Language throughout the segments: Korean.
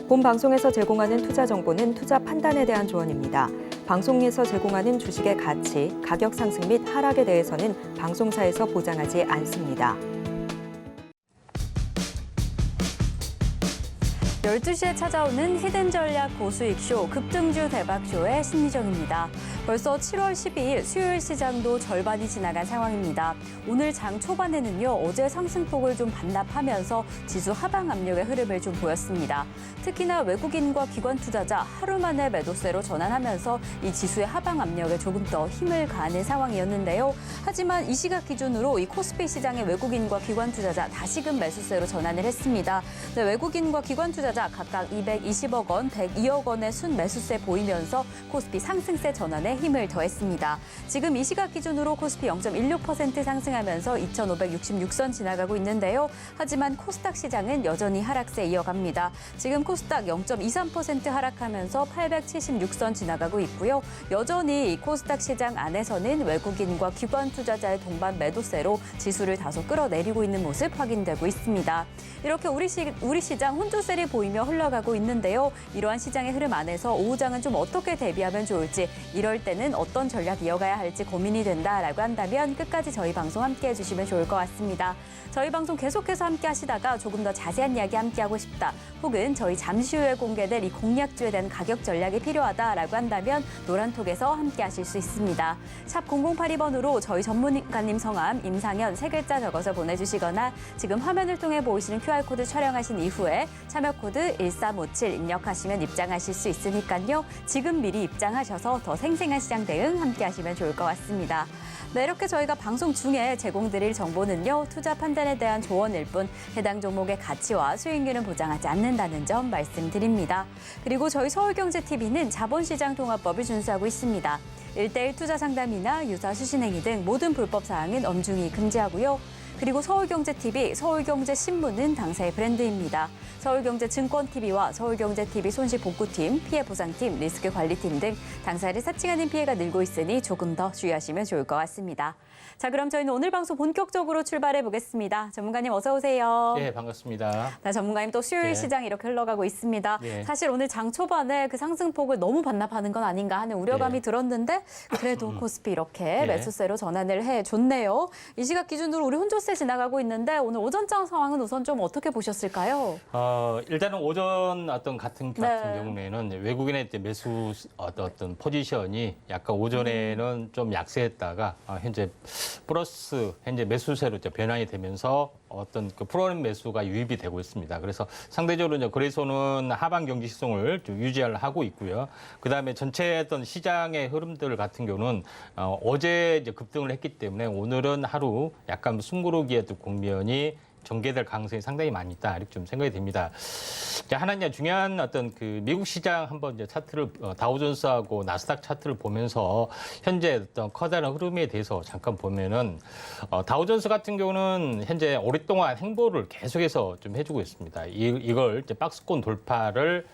본 방송에서 제공하는 투자 정보는 투자 판단에 대한 조언입니다. 방송에서 제공하는 주식의 가치, 가격 상승 및 하락에 대해서는 방송사에서 보장하지 않습니다. 12시에 찾아오는 히든 전략 고수익쇼 급등주 대박쇼의 심리정입니다. 벌써 7월 12일 수요일 시장도 절반이 지나간 상황입니다. 오늘 장 초반에는요, 어제 상승폭을 좀 반납하면서 지수 하방 압력의 흐름을 좀 보였습니다. 특히나 외국인과 기관 투자자 하루 만에 매도세로 전환하면서 이 지수의 하방 압력에 조금 더 힘을 가하는 상황이었는데요. 하지만 이 시각 기준으로 이 코스피 시장의 외국인과 기관 투자자 다시금 매수세로 전환을 했습니다. 네, 외국인과 기관 투자자 각각 220억 원, 102억 원의 순 매수세 보이면서 코스피 상승세 전환에 힘을 더했습니다. 지금 이 시각 기준으로 코스피 0.16% 상승하면서 2,566선 지나가고 있는데요. 하지만 코스닥 시장은 여전히 하락세 이어갑니다. 지금 코스닥 0.23% 하락하면서 876선 지나가고 있고요. 여전히 코스닥 시장 안에서는 외국인과 기관 투자자의 동반 매도세로 지수를 다소 끌어내리고 있는 모습 확인되고 있습니다. 이렇게 우리 시장 혼조세를 보이며 흘러가고 있는데요. 이러한 시장의 흐름 안에서 오후장은 좀 어떻게 대비하면 좋을지, 이럴 때는 어떤 전략 이어가야 할지 고민이 된다라고 한다면 끝까지 저희 방송 함께해 주시면 좋을 것 같습니다. 저희 방송 계속해서 함께 하시다가 조금 더 자세한 이야기 함께하고 싶다, 혹은 저희 잠시 후에 공개될 이 공략주에 대한 가격 전략이 필요하다라고 한다면 노란톡에서 함께 하실 수 있습니다. 샵 0082번으로 저희 전문가님 성함, 임상현 세 글자 적어서 보내주시거나 지금 화면을 통해 보이시는 QR코드 촬영하신 이후에 참여 코드 1357 입력하시면 입장하실 수 있으니까요. 지금 미리 입장하셔서 더 생생한 시장 대응 함께 하시면 좋을 것 같습니다. 네, 이렇게 저희가 방송 중에 제공드릴 정보는요, 투자 판단에 대한 조언일 뿐 해당 종목의 가치와 수익률은 보장하지 않는다는 점 말씀드립니다. 그리고 저희 서울경제TV는 자본시장 통합법을 준수하고 있습니다. 1:1 투자 상담이나 유사 수신행위 등 모든 불법 사항은 엄중히 금지하고요. 그리고 서울경제TV, 서울경제신문은 당사의 브랜드입니다. 서울경제증권TV와 서울경제TV 손실복구팀, 피해보상팀, 리스크관리팀 등 당사를 사칭하는 피해가 늘고 있으니 조금 더 주의하시면 좋을 것 같습니다. 자, 그럼 저희는 오늘 방송 본격적으로 출발해 보겠습니다. 전문가님 어서 오세요. 네, 반갑습니다. 네, 전문가님 또 수요일 시장 이렇게 흘러가고 있습니다. 사실 오늘 장 초반에 그 상승폭을 너무 반납하는 건 아닌가 하는 우려감이 들었는데 그래도 코스피 이렇게 매수세로 전환을 해줬네요. 이 시각 기준으로 우리 혼조세 지나가고 있는데 오늘 오전장 상황은 우선 좀 어떻게 보셨을까요? 일단은 오전 같은 경우에는 외국인의 이제 매수 어떤 포지션이 약간 오전에는 좀 약세했다가 현재 플러스 현재 매수세로 이제 변환이 되면서 어떤 그 프로그램 매수가 유입이 되고 있습니다. 그래서 상대적으로 이제 거래소는 하방 경기 시성을 좀 유지하고 있고요. 그다음에 전체 어떤 시장의 흐름들 같은 경우는 어제 이제 급등을 했기 때문에 오늘은 하루 약간 숨고르기의 또 국면이 전개될 가능성이 상당히 많이 있다, 이렇게 좀 생각이 됩니다. 하나 이제 중요한 어떤 그 미국 시장 한번 이제 차트를 다우존스하고 나스닥 차트를 보면서 현재 어떤 커다란 흐름에 대해서 잠깐 보면은 다우존스 같은 경우는 현재 오랫동안 행보를 계속해서 좀 해주고 있습니다. 이걸 이제 박스권 돌파를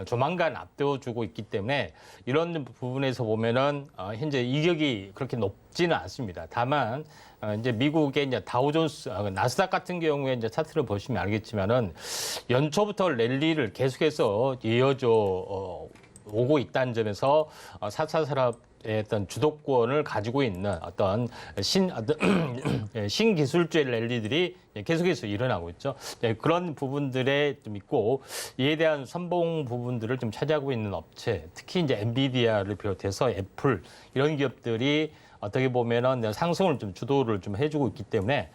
조만간 앞두어주고 있기 때문에 이런 부분에서 보면은 현재 이격이 그렇게 높지는 않습니다. 다만 이제 미국의 이제 다우존스, 나스닥 같은 경우에 이제 차트를 보시면 알겠지만은 연초부터 랠리를 계속해서 이어져 오고 있다는 점에서 4차 산업의 어떤 주도권을 가지고 있는 어떤 신기술주의 랠리들이 계속해서 일어나고 있죠. 그런 부분들에 좀 있고, 이에 대한 선봉 부분들을 좀 차지하고 있는 업체, 특히 이제 엔비디아를 비롯해서 애플 이런 기업들이 어떻게 보면은 상승을 좀 주도를 좀 해주고 있기 때문에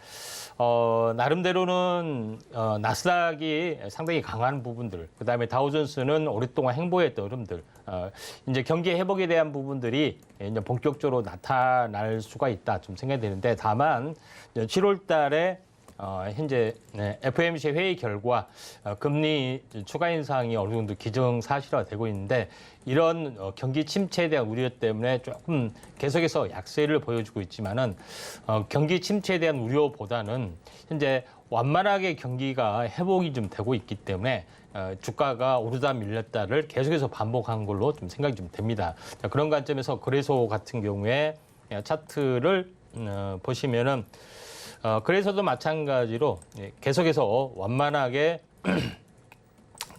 나름대로는 나스닥이 상당히 강한 부분들, 그다음에 다우존스는 오랫동안 행보했던 흐름들, 이제 경기 회복에 대한 부분들이 이제 본격적으로 나타날 수가 있다 좀 생각이 되는데, 다만 7월달에 현재 FOMC 회의 결과 금리 추가 인상이 어느 정도 기정사실화되고 있는데, 이런 경기 침체에 대한 우려 때문에 조금 계속해서 약세를 보여주고 있지만은 경기 침체에 대한 우려보다는 현재 완만하게 경기가 회복이 좀 되고 있기 때문에 주가가 오르다 밀렸다를 계속해서 반복한 걸로 좀 생각이 좀 됩니다. 자, 그런 관점에서 거래소 같은 경우에 차트를 보시면은 그래서도 마찬가지로 계속해서 완만하게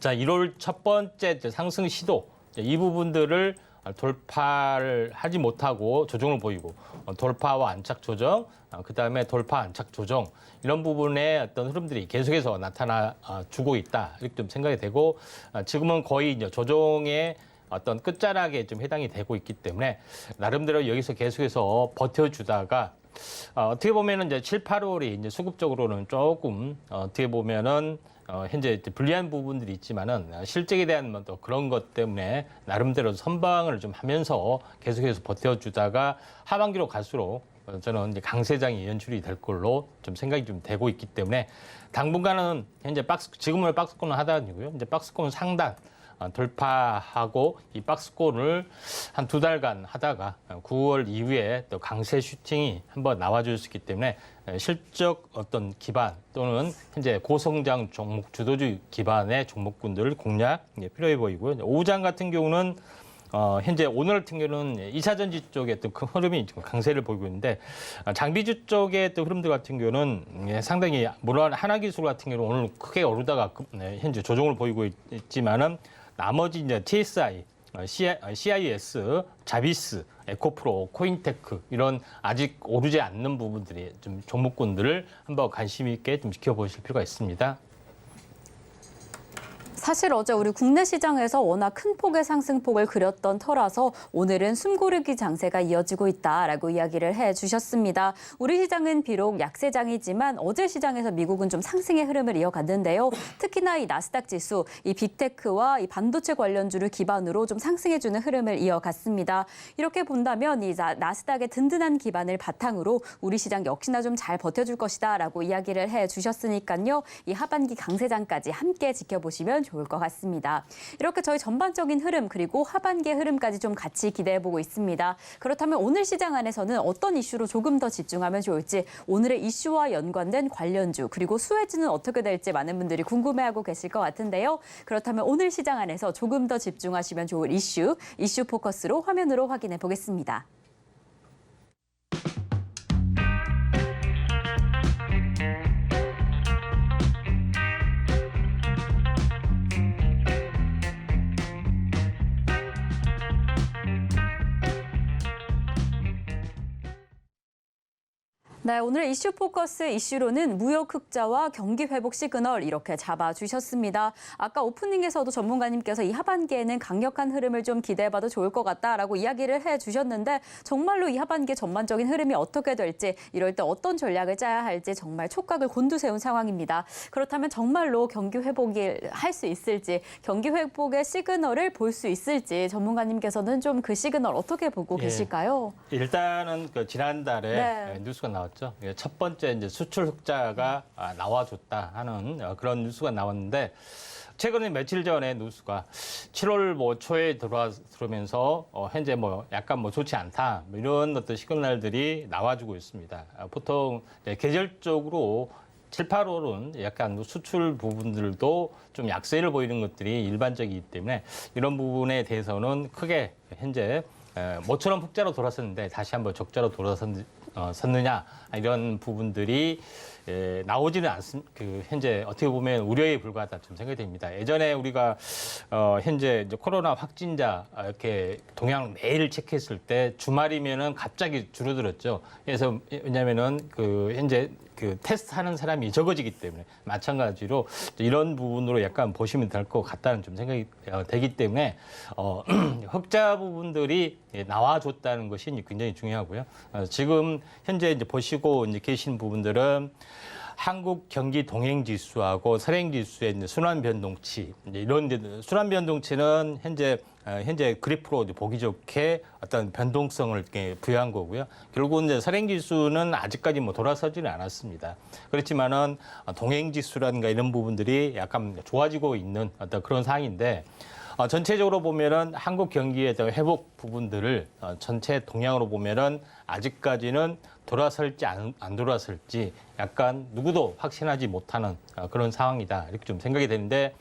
자, 1월 첫 번째 상승 시도 이 부분들을 돌파를 하지 못하고 조정을 보이고 돌파와 안착 조정, 그다음에 돌파 안착 조정 이런 부분의 어떤 흐름들이 계속해서 나타나 주고 있다 이렇게 좀 생각이 되고 지금은 거의 이제 조정의 어떤 끝자락에 좀 해당이 되고 있기 때문에 나름대로 여기서 계속해서 버텨주다가 어떻게 보면은 이제 7, 8월이 이제 수급적으로는 조금 어떻게 보면은 현재 불리한 부분들이 있지만은 실적에 대한 또 그런 것 때문에 나름대로 선방을 좀 하면서 계속해서 버텨주다가 하반기로 갈수록 저는 이제 강세장이 연출이 될 걸로 좀 생각이 좀 되고 있기 때문에 당분간은 현재 지금은 박스권은 하단이고요. 이제 박스권 상단 돌파하고 이 박스권을 한 2달간 하다가 9월 이후에 또 강세 슈팅이 한번 나와줄 수 있기 때문에 실적 어떤 기반 또는 현재 고성장 종목 주도주 기반의 종목군들을 공략 필요해 보이고요. 오후장 같은 경우는 현재 오늘 같은 경우는 2차전지 쪽에 또 그 흐름이 지금 강세를 보이고 있는데 장비주 쪽의 또 흐름들 같은 경우는 상당히 물론 하나기술 같은 경우는 오늘 크게 오르다가 현재 조정을 보이고 있지만은 나머지 이제 TSI, CIS, 자비스, 에코프로, 코인테크 이런 아직 오르지 않는 부분들이 좀 종목군들을 한번 관심 있게 좀 지켜보실 필요가 있습니다. 사실 어제 우리 국내 시장에서 워낙 큰 폭의 상승폭을 그렸던 터라서 오늘은 숨고르기 장세가 이어지고 있다라고 이야기를 해주셨습니다. 우리 시장은 비록 약세장이지만 어제 시장에서 미국은 좀 상승의 흐름을 이어갔는데요. 특히나 이 나스닥 지수, 이 빅테크와 이 반도체 관련주를 기반으로 좀 상승해주는 흐름을 이어갔습니다. 이렇게 본다면 이 나스닥의 든든한 기반을 바탕으로 우리 시장 역시나 좀 잘 버텨줄 것이다라고 이야기를 해주셨으니까요. 이 하반기 강세장까지 함께 지켜보시면 좋을 것 같습니다. 이렇게 저희 전반적인 흐름 그리고 하반기의 흐름까지 좀 같이 기대해보고 있습니다. 그렇다면 오늘 시장 안에서는 어떤 이슈로 조금 더 집중하면 좋을지 오늘의 이슈와 연관된 관련주 그리고 수혜주는 어떻게 될지 많은 분들이 궁금해하고 계실 것 같은데요. 그렇다면 오늘 시장 안에서 조금 더 집중하시면 좋을 이슈 포커스로 화면으로 확인해 보겠습니다. 네, 오늘 이슈 포커스 이슈로는 무역 흑자와 경기 회복 시그널 이렇게 잡아주셨습니다. 아까 오프닝에서도 전문가님께서 이 하반기에는 강력한 흐름을 좀 기대해봐도 좋을 것 같다라고 이야기를 해주셨는데 정말로 이 하반기 전반적인 흐름이 어떻게 될지 이럴 때 어떤 전략을 짜야 할지 정말 촉각을 곤두세운 상황입니다. 그렇다면 정말로 경기 회복이 할 수 있을지 경기 회복의 시그널을 볼 수 있을지 전문가님께서는 좀 그 시그널 어떻게 보고 계실까요? 일단은 그 지난달에 뉴스가 나왔죠. 첫 번째 이제 수출 흑자가 나와줬다 하는 그런 뉴스가 나왔는데 최근에 며칠 전에 뉴스가 7월 뭐 초에 들어오면서 현재 뭐 약간 뭐 좋지 않다 뭐 이런 어떤 시그널들이 나와주고 있습니다. 보통 계절적으로 7, 8월은 약간 수출 부분들도 좀 약세를 보이는 것들이 일반적이기 때문에 이런 부분에 대해서는 크게 현재 모처럼 흑자로 돌아섰는데 다시 한번 적자로 섰느냐 이런 부분들이 나오지는 않습니다. 현재 어떻게 보면 우려에 불과하다 좀 생각이 됩니다. 예전에 우리가 현재 이제 코로나 확진자 이렇게 동향 매일 체크했을 때 주말이면은 갑자기 줄어들었죠. 그래서 왜냐면은 현재 테스트하는 사람이 적어지기 때문에 마찬가지로 이런 부분으로 약간 보시면 될 것 같다는 좀 생각이 되기 때문에 흑자 부분들이 나와줬다는 것이 굉장히 중요하고요. 지금 현재 이제 보시고 이제 계신 부분들은 한국 경기 동행 지수하고 선행 지수의 이제 순환 변동치 이런 순환 변동치는 현재 그래프로 보기 좋게 어떤 변동성을 이렇게 부여한 거고요. 결국은 이제 선행 지수는 아직까지 뭐 돌아서지는 않았습니다. 그렇지만은 동행 지수라든가 이런 부분들이 약간 좋아지고 있는 어떤 그런 상황인데. 전체적으로 보면은 한국 경기의 회복 부분들을 전체 동향으로 보면은 아직까지는 돌아설지 안 돌아설지 약간 누구도 확신하지 못하는 그런 상황이다 이렇게 좀 생각이 되는데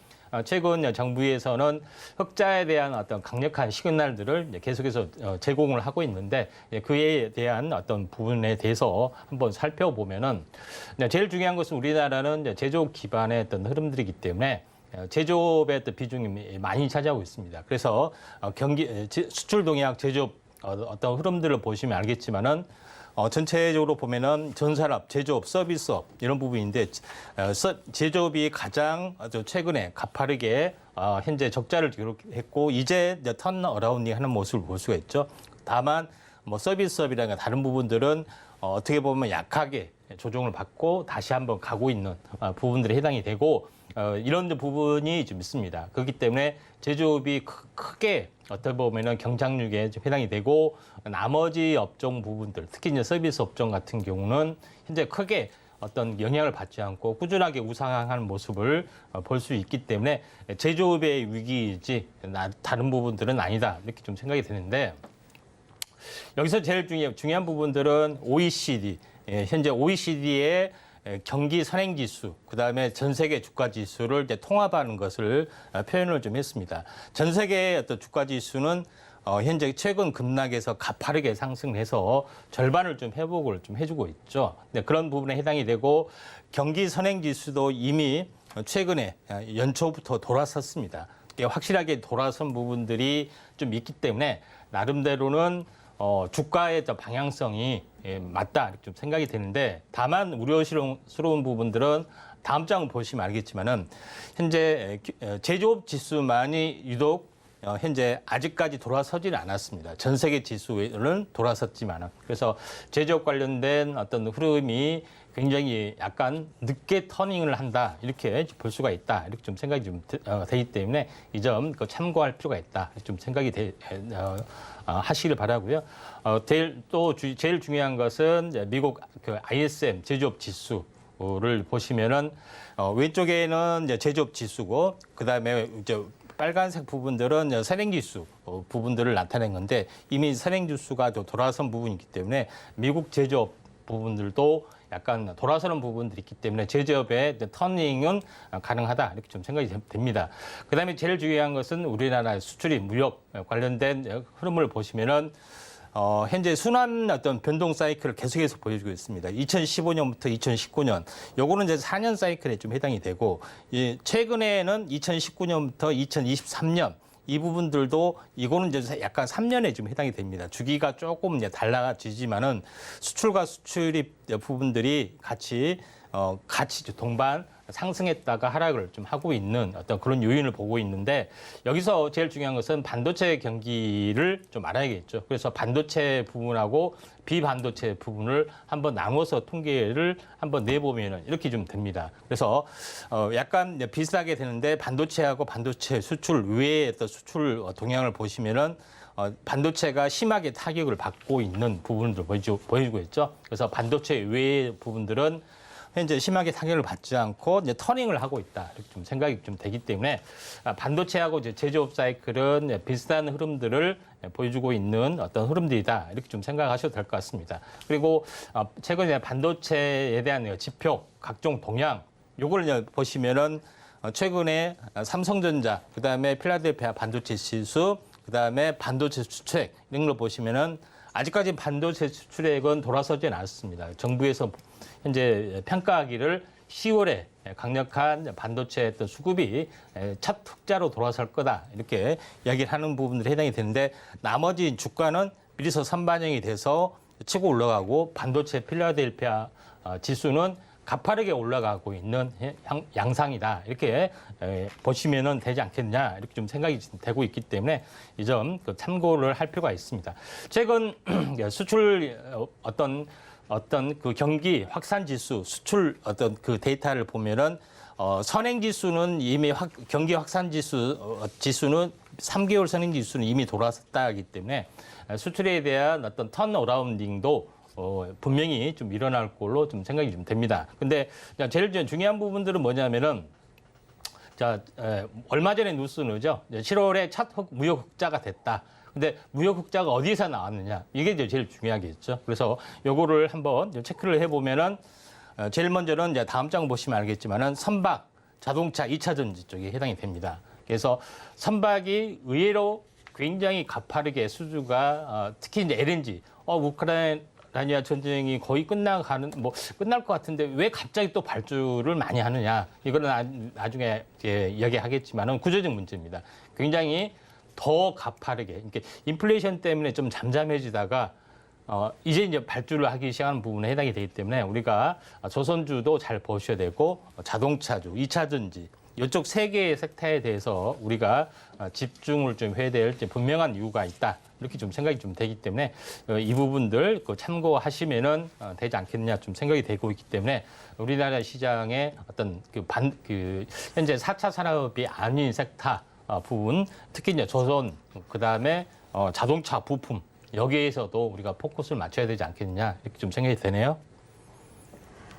최근 정부에서는 흑자에 대한 어떤 강력한 시그널들을 계속해서 제공을 하고 있는데 그에 대한 어떤 부분에 대해서 한번 살펴보면은 제일 중요한 것은 우리나라는 제조 기반의 어떤 흐름들이기 때문에 제조업의 어떤 비중이 많이 차지하고 있습니다. 그래서 수출 동향 제조업 어떤 흐름들을 보시면 알겠지만은 전체적으로 보면은 전산업, 제조업, 서비스업 이런 부분인데 제조업이 가장 최근에 가파르게 현재 적자를 기록했고 이제 턴 어라운딩 하는 모습을 볼 수가 있죠. 다만 뭐 서비스업이라든가 다른 부분들은 어떻게 보면 약하게 조정을 받고 다시 한번 가고 있는 부분들에 해당이 되고 이런 부분이 좀 있습니다. 그렇기 때문에 제조업이 크게 어떻게 보면은 경착륙에 좀 해당이 되고 나머지 업종 부분들, 특히 이제 서비스 업종 같은 경우는 현재 크게 어떤 영향을 받지 않고 꾸준하게 우상향하는 모습을 볼 수 있기 때문에 제조업의 위기이지 다른 부분들은 아니다 이렇게 좀 생각이 드는데 여기서 제일 중요한 부분들은 OECD, 현재 OECD의 경기 선행지수, 그다음에 전 세계 주가지수를 이제 통합하는 것을 표현을 좀 했습니다. 전 세계의 어떤 주가지수는 현재 최근 급락에서 가파르게 상승해서 절반을 좀 회복을 좀 해주고 있죠. 그런 부분에 해당이 되고 경기 선행지수도 이미 최근에 연초부터 돌아섰습니다. 확실하게 돌아선 부분들이 좀 있기 때문에 나름대로는 주가의 방향성이 맞다 이렇게 좀 생각이 되는데 다만 우려스러운 부분들은 다음 장을 보시면 알겠지만은 현재 제조업 지수만이 유독 현재 아직까지 돌아서지는 않았습니다. 전 세계 지수는 돌아섰지만은 그래서 제조업 관련된 어떤 흐름이 굉장히 약간 늦게 터닝을 한다 이렇게 볼 수가 있다 이렇게 좀 생각이 좀 되기 때문에 이 점 참고할 필요가 있다 이렇게 좀 생각이 하시길 바라고요. 제일 중요한 것은 이제 미국 그 ISM 제조업 지수를 보시면은 왼쪽에는 이제 제조업 지수고 그다음에 이제 빨간색 부분들은 선행지수 부분들을 나타낸 건데 이미 선행지수가 돌아선 부분이 있기 때문에 미국 제조업 부분들도 약간 돌아서는 부분들이 있기 때문에 제조업의 터닝은 가능하다 이렇게 좀 생각이 됩니다. 그다음에 제일 중요한 것은 우리나라 수출입 무역 관련된 흐름을 보시면은 현재 순환 어떤 변동 사이클을 계속해서 보여주고 있습니다. 2015년부터 2019년, 요거는 이제 4년 사이클에 좀 해당이 되고, 최근에는 2019년부터 2023년, 이 부분들도 이거는 이제 약간 3년에 좀 해당이 됩니다. 주기가 조금 이제 달라지지만은 수출과 수출입 부분들이 같이 동반 상승했다가 하락을 좀 하고 있는 어떤 그런 요인을 보고 있는데 여기서 제일 중요한 것은 반도체 경기를 좀 알아야겠죠. 그래서 반도체 부분하고 비반도체 부분을 한번 나눠서 통계를 한번 내보면은 이렇게 좀 됩니다. 그래서 약간 비슷하게 되는데 반도체하고 반도체 수출 외의 어떤 수출 동향을 보시면은 반도체가 심하게 타격을 받고 있는 부분을 보여주고 있죠. 그래서 반도체 외의 부분들은 현재 심하게 타격을 받지 않고 이제 터닝을 하고 있다 이렇게 좀 생각이 좀 되기 때문에 반도체하고 이제 제조업 사이클은 비슷한 흐름들을 보여주고 있는 어떤 흐름들이다 이렇게 좀 생각하셔도 될 것 같습니다. 그리고 최근에 반도체에 대한 지표 각종 동향 요걸 보시면은 최근에 삼성전자 그다음에 필라델피아 반도체 지수 그다음에 반도체 수출액 이런 걸 보시면은 아직까지 반도체 수출액은 돌아서지는 않았습니다. 정부에서 현재 평가하기를 10월에 강력한 반도체 어떤 수급이 첫 흑자로 돌아설 거다 이렇게 이야기를 하는 부분들이 해당이 되는데 나머지 주가는 미리서 선반영이 돼서 치고 올라가고 반도체 필라델피아 지수는 가파르게 올라가고 있는 양상이다 이렇게 보시면은 되지 않겠냐 이렇게 좀 생각이 되고 있기 때문에 이 점 참고를 할 필요가 있습니다. 최근 수출 어떤 그 경기 확산 지수, 수출 어떤 그 데이터를 보면은 선행 지수는 이미 경기 확산 지수는 3개월 선행 지수는 이미 돌아섰다기 때문에 수출에 대한 어떤 턴 어라운딩도 분명히 좀 일어날 걸로 좀 생각이 좀 됩니다. 근데 제일 중요한 부분들은 뭐냐면은 얼마 전에 뉴스는죠. 7월에 첫 무역 흑자가 됐다. 근데 무역 흑자가 어디서 나왔느냐 이게 이제 제일 중요하겠죠. 그래서 요거를 한번 체크를 해보면은 제일 먼저는 이제 다음 장 보시면 알겠지만은 선박, 자동차, 2차 전지 쪽에 해당이 됩니다. 그래서 선박이 의외로 굉장히 가파르게 수주가 특히 이제 LNG, 우크라이나 전쟁이 거의 끝날 것 같은데 왜 갑자기 또 발주를 많이 하느냐? 이거는 나중에 이야기하겠지만은 구조적 문제입니다. 굉장히 더 가파르게, 그러니까 인플레이션 때문에 좀 잠잠해지다가 이제 발주를 하기 시작하는 부분에 해당이 되기 때문에 우리가 조선주도 잘 보셔야 되고 자동차주, 2차 전지 이쪽 세 개의 섹터에 대해서 우리가 집중을 좀 해야 될 분명한 이유가 있다. 이렇게 좀 생각이 좀 되기 때문에 이 부분들 참고하시면은 되지 않겠느냐 좀 생각이 되고 있기 때문에 우리나라 시장의 어떤 현재 4차 산업이 아닌 섹터 부분, 특히 이제 조선, 그다음에 자동차 부품 여기에서도 우리가 포커스를 맞춰야 되지 않겠느냐 이렇게 좀 생각이 되네요.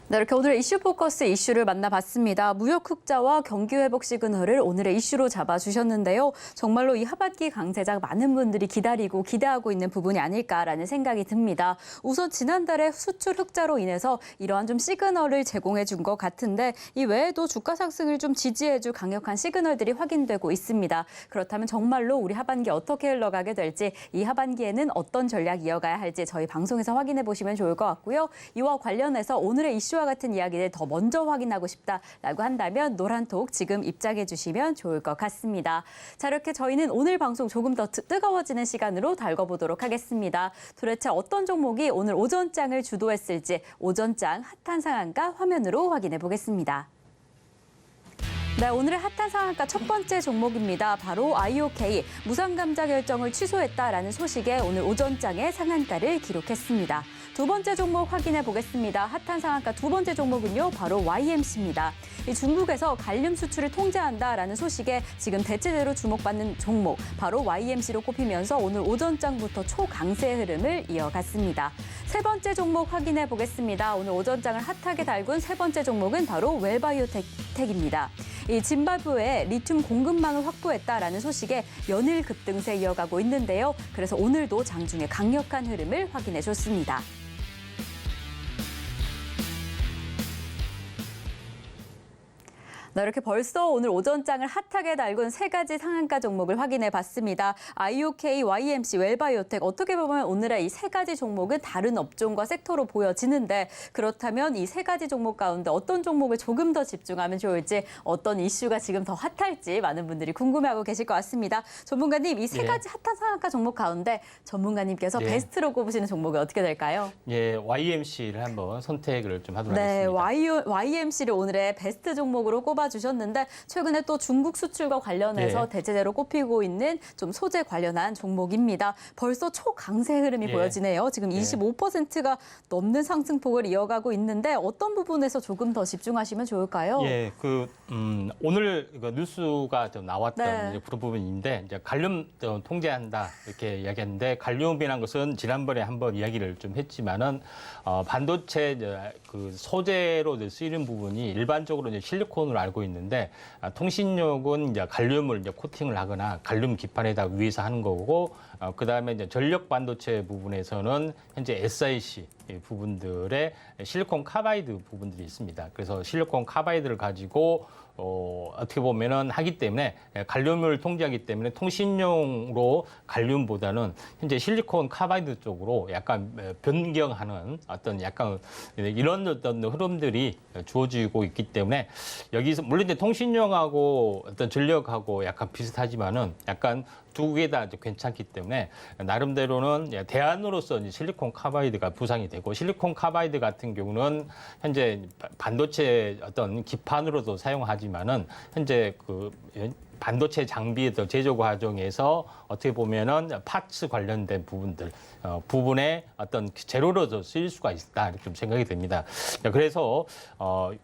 네, 이렇게 오늘의 이슈 포커스 이슈를 만나봤습니다. 무역 흑자와 경기 회복 시그널을 오늘의 이슈로 잡아주셨는데요. 정말로 이 하반기 강세장 많은 분들이 기다리고 기대하고 있는 부분이 아닐까라는 생각이 듭니다. 우선 지난달에 수출 흑자로 인해서 이러한 좀 시그널을 제공해 준 것 같은데 이 외에도 주가 상승을 좀 지지해 줄 강력한 시그널들이 확인되고 있습니다. 그렇다면 정말로 우리 하반기 어떻게 흘러가게 될지 이 하반기에는 어떤 전략 이어가야 할지 저희 방송에서 확인해 보시면 좋을 것 같고요. 이와 관련해서 오늘의 이슈와 같은 이야기를 더 먼저 확인하고 싶다라고 한다면 노란톡 지금 입장해 주시면 좋을 것 같습니다. 자, 이렇게 저희는 오늘 방송 조금 더 뜨거워지는 시간으로 달궈보도록 하겠습니다. 도대체 어떤 종목이 오늘 오전장을 주도했을지 오전장 핫한 상한가 화면으로 확인해 보겠습니다. 네, 오늘의 핫한 상한가 첫 번째 종목입니다. 바로 IOK 무상감자 결정을 취소했다라는 소식에 오늘 오전장에 상한가를 기록했습니다. 두 번째 종목 확인해 보겠습니다. 핫한 상한가 두 번째 종목은요, 바로 YMC입니다. 이 중국에서 갈륨 수출을 통제한다라는 소식에 지금 대체제로 주목받는 종목, 바로 YMC로 꼽히면서 오늘 오전장부터 초강세 흐름을 이어갔습니다. 세 번째 종목 확인해 보겠습니다. 오늘 오전장을 핫하게 달군 세 번째 종목은 바로 웰바이오텍입니다. 이 짐바브웨에 리튬 공급망을 확보했다라는 소식에 연일 급등세 이어가고 있는데요. 그래서 오늘도 장중에 강력한 흐름을 확인해 줬습니다. 네, 이렇게 벌써 오늘 오전장을 핫하게 달군 세 가지 상한가 종목을 확인해 봤습니다. IOK, YMC, 웰바이오텍 어떻게 보면 오늘의 이 세 가지 종목은 다른 업종과 섹터로 보여지는데 그렇다면 이 세 가지 종목 가운데 어떤 종목을 조금 더 집중하면 좋을지 어떤 이슈가 지금 더 핫할지 많은 분들이 궁금해하고 계실 것 같습니다. 전문가님, 이 세 가지 핫한 상한가 종목 가운데 전문가님께서 베스트로 꼽으시는 종목이 어떻게 될까요? 예, YMC를 한번 선택을 좀 하도록 네, 하겠습니다. YMC를 오늘의 베스트 종목으로 꼽아주셨는데 최근에 또 중국 수출과 관련해서 대체제로 꼽히고 있는 좀 소재 관련한 종목입니다. 벌써 초강세 흐름이 보여지네요. 지금 25%가 넘는 상승폭을 이어가고 있는데 어떤 부분에서 조금 더 집중하시면 좋을까요? 예, 오늘 뉴스가 좀 나왔던 이제 그런 부분인데 이제 갈륨 통제한다 이렇게 이야기했는데 갈륨이라는 것은 지난번에 한번 이야기를 좀 했지만은 반도체 소재로 쓰이는 부분이 일반적으로 이제 실리콘으로 알고 있는데 통신용은 이제 갈륨을 이제 코팅을 하거나 갈륨 기판에다 위에서 하는 거고 그다음에 이제 전력 반도체 부분에서는 현재 SiC 부분들의 실리콘 카바이드 부분들이 있습니다. 그래서 실리콘 카바이드를 가지고 어떻게 보면은 하기 때문에 갈륨을 통제하기 때문에 통신용으로 갈륨보다는 현재 실리콘 카바이드 쪽으로 약간 변경하는 어떤 약간 이런 어떤 흐름들이 주어지고 있기 때문에 여기서 물론 이제 통신용하고 어떤 전력하고 약간 비슷하지만은 약간 두 개 다 괜찮기 때문에 나름대로는 대안으로서 이제 실리콘 카바이드가 부상이 되고 실리콘 카바이드 같은 경우는 현재 반도체 어떤 기판으로도 사용하지만은 현재 반도체 장비의 제조 과정에서 어떻게 보면은 파츠 관련된 부분의 어떤 재료로도 쓰일 수가 있다 이렇게 좀 생각이 됩니다. 그래서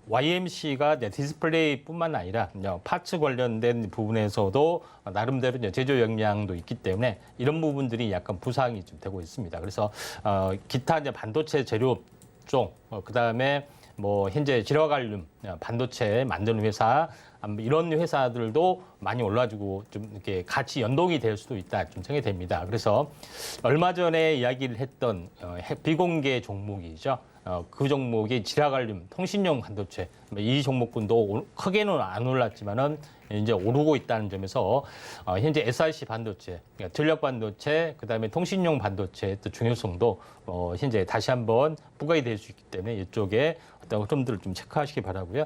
YMC가 디스플레이뿐만 아니라 파츠 관련된 부분에서도 나름대로 이제 제조 역량도 있기 때문에 이런 부분들이 약간 부상이 좀 되고 있습니다. 그래서 기타 이제 반도체 재료 쪽, 그다음에 현재 질화갈륨 반도체 만드는 회사 이런 회사들도 많이 올라주고 좀 이렇게 같이 연동이 될 수도 있다 좀 생각이 됩니다. 그래서 얼마 전에 이야기를 했던 비공개 종목이죠. 그 종목이 질화갈륨 통신용 반도체 이 종목군도 크게는 안 올랐지만은 이제 오르고 있다는 점에서 현재 SiC 반도체, 그러니까 전력 반도체, 그다음에 통신용 반도체의 또 중요성도 현재 다시 한번 부각이 될 수 있기 때문에 이쪽에 어떤 흐름들을 좀 체크하시기 바라고요.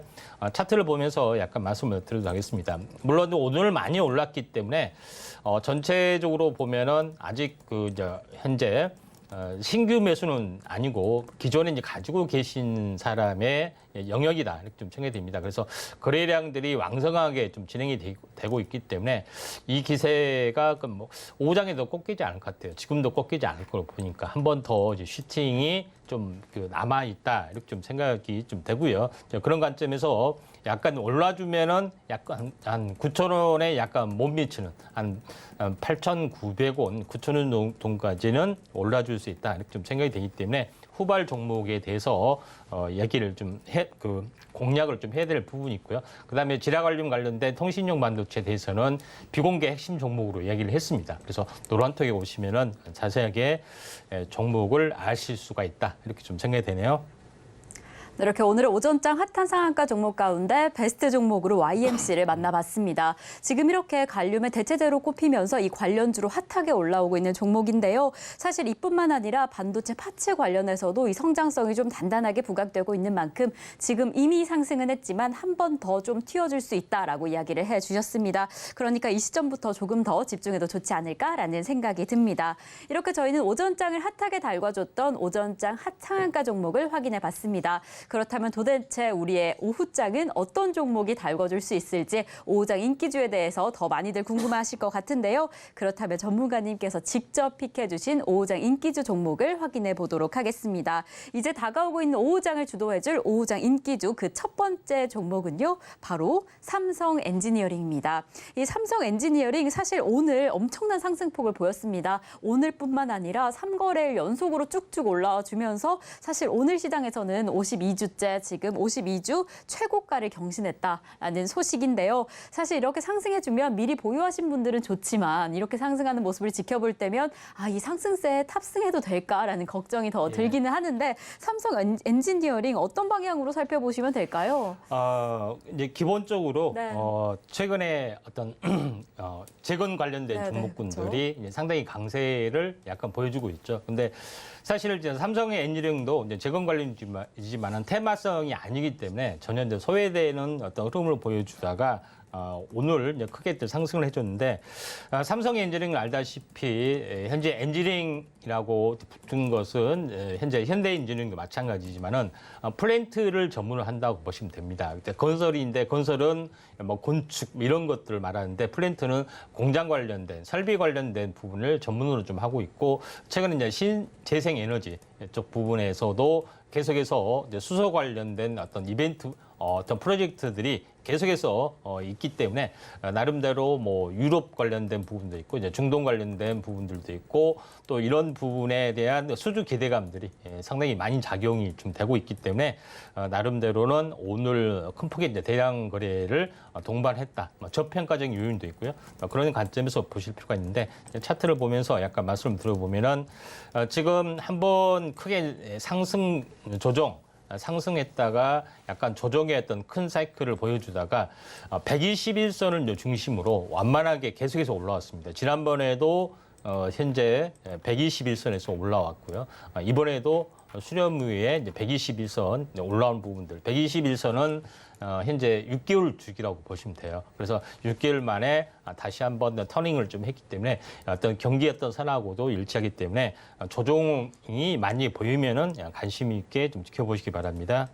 차트를 보면서 약간 말씀을 드리도록 하겠습니다. 물론 오늘 많이 올랐기 때문에 전체적으로 보면은 아직 현재 신규 매수는 아니고 기존에 이제 가지고 계신 사람의 영역이다 이렇게 좀 청해됩니다. 그래서 거래량들이 왕성하게 좀 진행이 되고 있기 때문에 이 기세가 뭐 5장에도 꺾이지 않을 것 같아요. 지금도 꺾이지 않을 걸로 보니까 한 번 더 슈팅이 좀 남아 있다 이렇게 좀 생각이 좀 되고요. 그런 관점에서 약간 올라주면은 약간 한 9,000원에 약간 못 미치는 한 8,900원, 9,000원 정도까지는 올라줄 수 있다 이렇게 좀 생각이 되기 때문에 후발 종목에 대해서 얘기를 좀 공략을 좀 해야 될 부분이 있고요. 그다음에 지라관련 관련된 통신용 반도체에 대해서는 비공개 핵심 종목으로 얘기를 했습니다. 그래서 노란톡에 오시면은 자세하게 종목을 아실 수가 있다 이렇게 좀 생각이 되네요. 네, 이렇게 오늘의 오전장 핫한 상한가 종목 가운데 베스트 종목으로 YMC를 만나봤습니다. 지금 이렇게 갈륨의 대체제로 꼽히면서 이 관련주로 핫하게 올라오고 있는 종목인데요. 사실 이뿐만 아니라 반도체 파츠 관련해서도 이 성장성이 좀 단단하게 부각되고 있는 만큼 지금 이미 상승은 했지만 한 번 더 좀 튀어줄 수 있다라고 이야기를 해주셨습니다. 그러니까 이 시점부터 조금 더 집중해도 좋지 않을까라는 생각이 듭니다. 이렇게 저희는 오전장을 핫하게 달궈줬던 오전장 핫 상한가 종목을 확인해봤습니다. 그렇다면 도대체 우리의 오후장은 어떤 종목이 달궈줄 수 있을지 오후장 인기주에 대해서 더 많이들 궁금해하실 것 같은데요. 그렇다면 전문가님께서 직접 픽해주신 오후장 인기주 종목을 확인해 보도록 하겠습니다. 이제 다가오고 있는 오후장을 주도해줄 오후장 인기주 그 첫 번째 종목은요. 바로 삼성 엔지니어링입니다. 이 삼성 엔지니어링 사실 오늘 엄청난 상승폭을 보였습니다. 오늘뿐만 아니라 3거래일 연속으로 쭉쭉 올라와 주면서 사실 오늘 시장에서는 52주째 지금 52주 최고가를 경신했다라는 소식인데요. 사실 이렇게 상승해주면 미리 보유하신 분들은 좋지만 이렇게 상승하는 모습을 지켜볼 때면 이 상승세에 탑승해도 될까라는 걱정이 더 들기는 하는데 삼성 엔지니어링 어떤 방향으로 살펴보시면 될까요? 이제 기본적으로 네. 최근에 어떤 재건 관련된 네, 종목군들이 이제 상당히 강세를 약간 보여주고 있죠. 근데 사실 이제 삼성의 엔지니어링도 이제 재건 관련이지만은 테마성이 아니기 때문에 전혀 이제 소외되는 어떤 흐름을 보여주다가 오늘 이제 크게 또 상승을 해줬는데 삼성 엔지니어링을 알다시피 현재 엔지니어링이라고 붙은 것은 현재 현대 엔지니어링도 마찬가지지만은 플랜트를 전문을 한다고 보시면 됩니다. 건설인데 건설은 뭐 건축 이런 것들을 말하는데 플랜트는 공장 관련된 설비 관련된 부분을 전문으로 좀 하고 있고 최근에 이제 신재생 에너지 쪽 부분에서도 계속해서 이제 수소 관련된 어떤 이벤트 어떤 프로젝트들이 계속해서 있기 때문에 나름대로 뭐 유럽 관련된 부분도 있고 이제 중동 관련된 부분들도 있고 또 이런 부분에 대한 수주 기대감들이 상당히 많이 작용이 좀 되고 있기 때문에 나름대로는 오늘 큰 폭의 이제 대량 거래를 동반했다. 저평가적인 요인도 있고요. 그런 관점에서 보실 필요가 있는데 차트를 보면서 약간 말씀을 들어보면은 지금 한번 크게 상승 조정 상승했다가 약간 조정의 어떤 큰 사이클을 보여주다가 121선을 중심으로 완만하게 계속해서 올라왔습니다. 지난번에도 현재 121선에서 올라왔고요. 이번에도 수렴 후에 이제 121선 올라온 부분들, 121선은 현재 6개월 주기라고 보시면 돼요. 그래서 6개월 만에 다시 한번 터닝을 좀 했기 때문에 어떤 경기였던 산하고도 일치하기 때문에 조정이 많이 보이면은 관심 있게 좀 지켜보시기 바랍니다.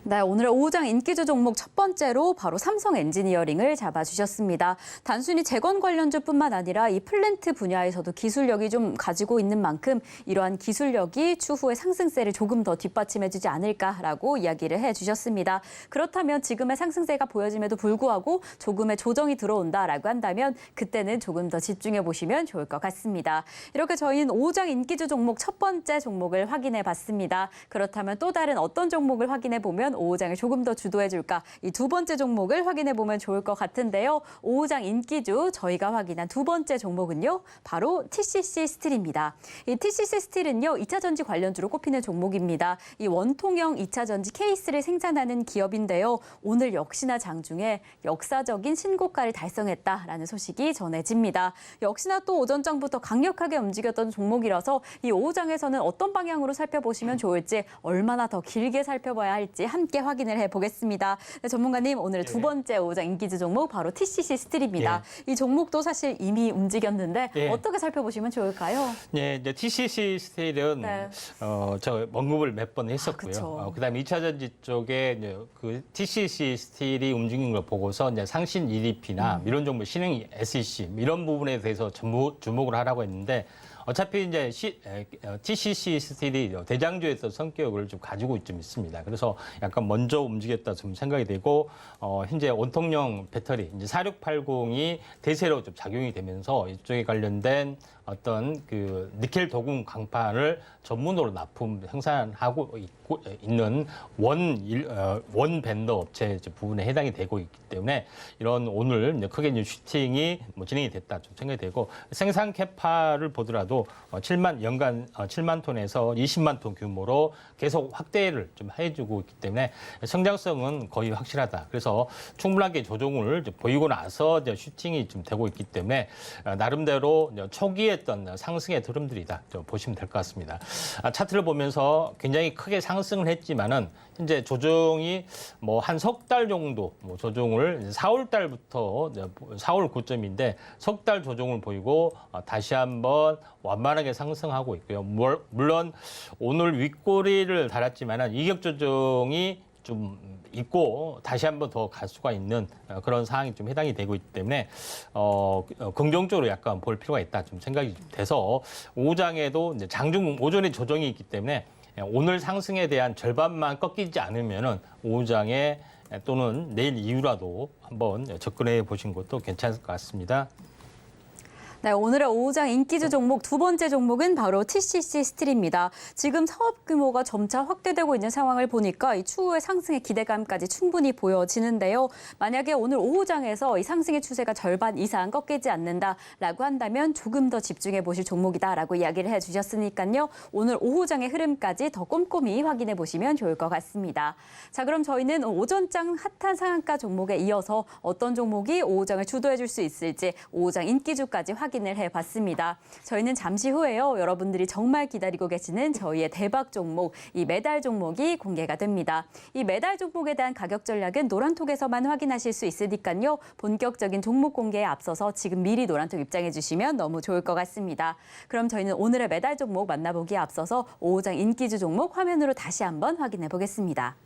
네, 오늘의 오후장 인기주 종목 첫 번째로 바로 삼성 엔지니어링을 잡아주셨습니다. 단순히 재건 관련주뿐만 아니라 이 플랜트 분야에서도 기술력이 좀 가지고 있는 만큼 이러한 기술력이 추후의 상승세를 조금 더 뒷받침해주지 않을까라고 이야기를 해주셨습니다. 그렇다면 지금의 상승세가 보여짐에도 불구하고 조금의 조정이 들어온다라고 한다면 그때는 조금 더 집중해보시면 좋을 것 같습니다. 이렇게 저희는 오후장 인기주 종목 첫 번째 종목을 확인해봤습니다. 그렇다면 또 다른 어떤 종목을 확인해보면 과연 5호장을 조금 더 주도해줄까? 이 두 번째 종목을 확인해 보면 좋을 것 같은데요. 5호장 인기주 저희가 확인한 두 번째 종목은요. 바로 TCC 스틸입니다. 이 TCC 스틸은요. 2차 전지 관련주로 꼽히는 종목입니다. 이 원통형 2차 전지 케이스를 생산하는 기업인데요. 오늘 역시나 장중에 역사적인 신고가를 달성했다라는 소식이 전해집니다. 역시나 또 오전장부터 강력하게 움직였던 종목이라서 이 5호장에서는 어떤 방향으로 살펴보시면 좋을지 얼마나 더 길게 살펴봐야 할지 함께 확인을 해보겠습니다. 네, 전문가님 오늘의 두 번째 5호장 인기주 종목 바로 TCC 스틸입니다. 이 종목도 사실 이미 움직였는데 어떻게 살펴보시면 좋을까요? 네, 이제 TCC 스틸은 저 언급을 몇 번 했었고요. 그다음에 2차 전지 쪽에 이제 그 TCC 스틸이 움직이는 걸 보고서 이제 상신 EDP나 이런 종목 신흥 SEC 이런 부분에 대해서 주목을 하라고 했는데 어차피 이제 TCC 스틸이 대장주에서 성격을 좀 가지고 좀 있습니다. 그래서 약간 먼저 움직였다 좀 생각이 되고 현재 원통형 배터리 이제 4680이 대세로 좀 작용이 되면서 이쪽에 관련된 어떤 그 니켈 도금 강판을 전문으로 납품 생산하고 있는 원 벤더 업체 부분에 해당이 되고 있기 때문에 이런 오늘 이제 크게 이제 슈팅이 진행이 됐다 좀 생각이 되고 생산 캐파를 보더라도 연간 7만 톤에서 20만 톤 규모로 계속 확대를 좀 해주고 있기 때문에 성장성은 거의 확실하다. 그래서 충분하게 조정을 보이고 나서 이제 슈팅이 좀 되고 있기 때문에 나름대로 초기에 어떤 상승의 흐름들이다 보시면 될 것 같습니다. 차트를 보면서 굉장히 크게 상승을 했지만은 현재 조정이 뭐 한 석 달 정도 조정을 4월 달부터 4월 고점인데 석 달 조정을 보이고 다시 한번 완만하게 상승하고 있고요. 물론 오늘 윗꼬리를 달았지만은 이격 조정이 좀 있고 다시 한번 더 갈 수가 있는 그런 상황이 좀 해당이 되고 있기 때문에 긍정적으로 약간 볼 필요가 있다 좀 생각이 돼서 5장에도 이제 장중 오전에 조정이 있기 때문에 오늘 상승에 대한 절반만 꺾이지 않으면은 5장에 또는 내일 이후라도 한번 접근해 보신 것도 괜찮을 것 같습니다. 네, 오늘의 5호장 인기주 종목 두 번째 종목은 바로 TCC 스틸입니다. 지금 사업 규모가 점차 확대되고 있는 상황을 보니까 이 추후의 상승의 기대감까지 충분히 보여지는데요. 만약에 오늘 5호장에서 이 상승의 추세가 절반 이상 꺾이지 않는다라고 한다면 조금 더 집중해 보실 종목이다라고 이야기를 해주셨으니까요. 오늘 5호장의 흐름까지 더 꼼꼼히 확인해 보시면 좋을 것 같습니다. 자, 그럼 저희는 오전장 핫한 상한가 종목에 이어서 어떤 종목이 5호장을 주도해 줄 수 있을지 5호장 인기주까지 확인을 해봤습니다. 저희는 잠시 후에요. 여러분들이 정말 기다리고 계시는 저희의 대박 종목, 이 메달 종목이 공개가 됩니다. 이 메달 종목에 대한 가격 전략은 노란톡에서만 확인하실 수 있으니까요. 본격적인 종목 공개에 앞서서 지금 미리 노란톡 입장해 주시면 너무 좋을 것 같습니다. 그럼 저희는 오늘의 메달 종목 만나보기에 앞서서 5호장 인기주 종목 화면으로 다시 한번 확인해 보겠습니다.